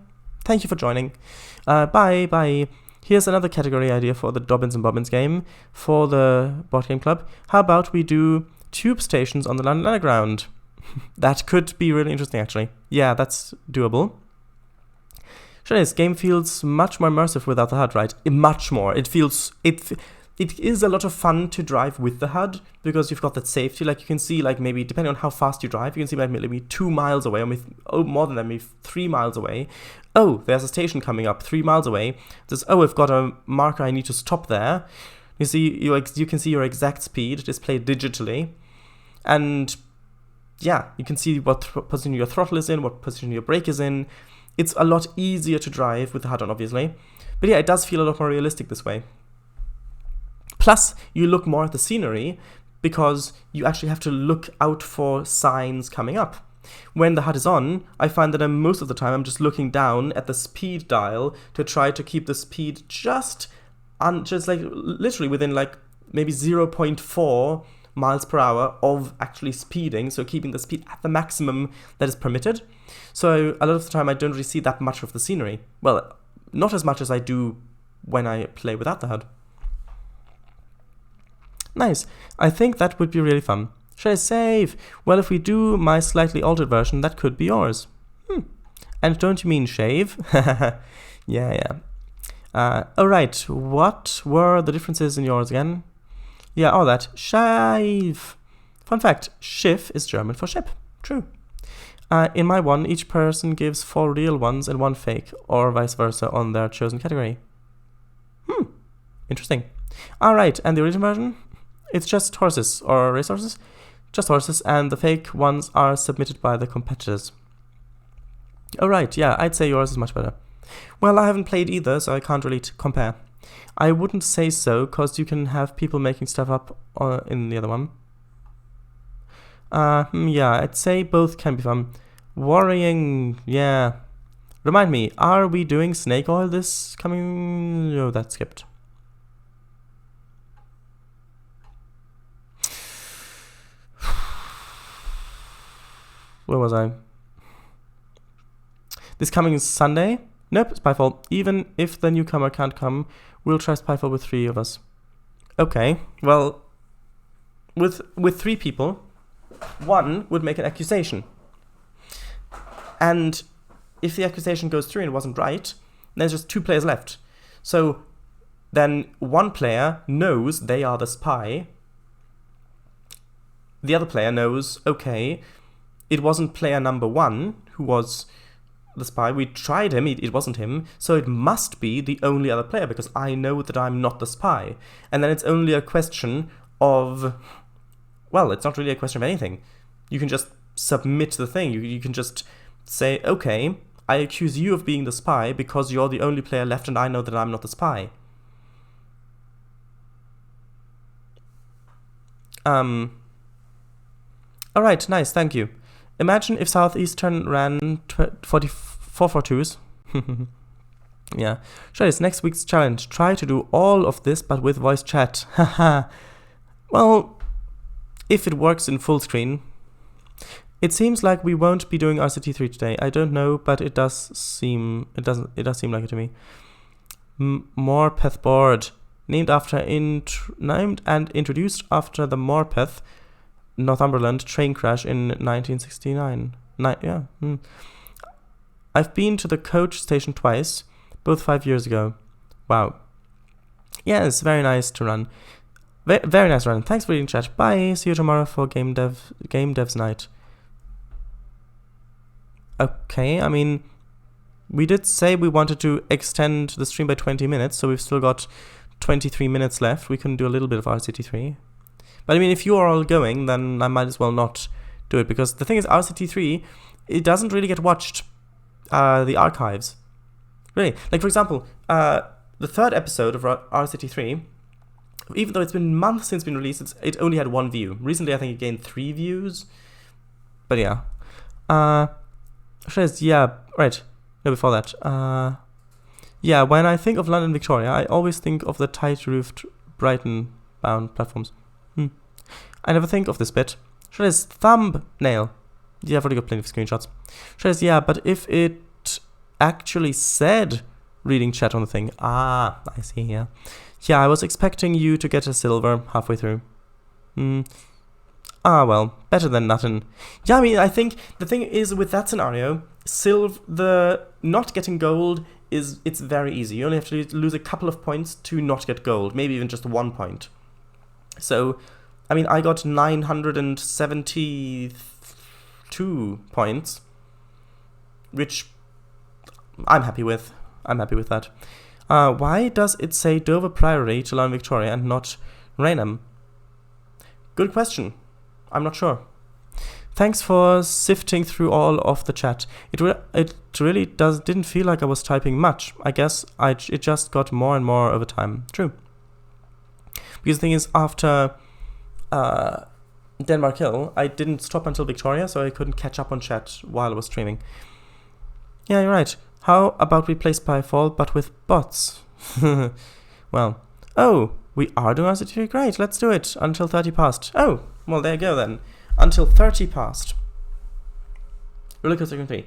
Thank you for joining. Bye. Here's another category idea for the Dobbins and Bobbins game for the Board Game Club. How about we do tube stations on the London Underground? That could be really interesting, actually. Yeah, that's doable. Sure, this game feels much more immersive without the HUD, right? Much more. It is a lot of fun to drive with the HUD because you've got that safety. Like you can see, like maybe depending on how fast you drive, you can see like maybe 2 miles away, or more than that, maybe 3 miles away. Oh, there's a station coming up 3 miles away. There's I've got a marker. I need to stop there. You see, you can see your exact speed displayed digitally, and yeah, you can see what position your throttle is in, what position your brake is in. It's a lot easier to drive with the HUD on, obviously, but yeah, it does feel a lot more realistic this way. Plus, you look more at the scenery because you actually have to look out for signs coming up. When the HUD is on, I find that most of the time I'm just looking down at the speed dial to try to keep the speed just like literally within like maybe 0.4 miles per hour of actually speeding, so keeping the speed at the maximum that is permitted. So a lot of the time I don't really see that much of the scenery. Well, not as much as I do when I play without the HUD. Nice. I think that would be really fun. Should I save? Well, if we do my slightly altered version, that could be yours. And don't you mean shave? Yeah. Alright, what were the differences in yours again? Yeah, all that. Shave. Fun fact, Schiff is German for ship. True. In my one, each person gives 4 real ones and 1 fake, or vice versa on their chosen category. Interesting. Alright, and the original version? It's just horses, or racehorses? Just horses, and the fake ones are submitted by the competitors. Alright, yeah, I'd say yours is much better. Well, I haven't played either, so I can't really compare. I wouldn't say so, because you can have people making stuff up in the other one. Yeah, I'd say both can be fun. Worrying, yeah. Remind me, are we doing snake oil this coming? No, that skipped. Where was I? This coming Sunday? Nope, Spyfall. Even if the newcomer can't come, we'll try Spyfall with 3 of us. Okay, well, with 3 people, 1 would make an accusation. And if the accusation goes through and it wasn't right, there's just 2 players left. So then 1 player knows they are the spy. The other player knows, okay, it wasn't player number 1 who was the spy. We tried him, it wasn't him, so it must be the only other player, because I know that I'm not the spy. And then it's only a question of, well, it's not really a question of anything. You can just submit the thing. You can just say, okay, I accuse you of being the spy because you're the only player left and I know that I'm not the spy. Alright, nice, thank you. Imagine if Southeastern ran 442s. Yeah. Sure, it's next week's challenge. Try to do all of this, but with voice chat. Haha. Well, if it works in full screen. It seems like we won't be doing RCT3 today. I don't know, but it does seem like it to me. Morpeth board, named and introduced after the Morpeth, Northumberland train crash in 1969. I've been to the coach station twice, both 5 years ago. Wow. Yeah, it's very nice to run. Very nice run. Thanks for reading chat. Bye. See you tomorrow for game devs night. Okay, I mean, we did say we wanted to extend the stream by 20 minutes, so we've still got 23 minutes left. We can do a little bit of RCT3. But I mean, if you are all going, then I might as well not do it, because the thing is, RCT3, it doesn't really get watched, the archives. Really. Like, for example, the 3rd episode of RCT3, even though it's been months since it's been released, it only had 1 view. Recently, I think it gained 3 views. But yeah. Yeah, right. No, before that. Yeah, when I think of London Victoria, I always think of the tight-roofed Brighton-bound platforms. I never think of this bit. Thumbnail. Yeah, I've already got plenty of screenshots. Yeah, but if it actually said reading chat on the thing. I see, yeah. Yeah, I was expecting you to get a silver halfway through. Well, better than nothing. Yeah, I mean, I think the thing is with that scenario, the not getting gold it's very easy. You only have to lose a couple of points to not get gold, maybe even just 1 point. So, I mean, I got 972 points, which I'm happy with. I'm happy with that. Why does it say Dover Priory to London Victoria and not Raynham? Good question. I'm not sure. Thanks for sifting through all of the chat. It really didn't feel like I was typing much. I guess it just got more and more over time. True. Because the thing is, after Denmark Hill, I didn't stop until Victoria, so I couldn't catch up on chat while I was streaming. Yeah, you're right. How about we play Spyfall, but with bots? Well, we are doing RCT. Great, let's do it until 30 past. Oh, well, there you go then. Until 30 past. Rollercoaster 3.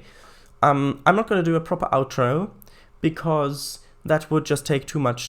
I'm not going to do a proper outro because that would just take too much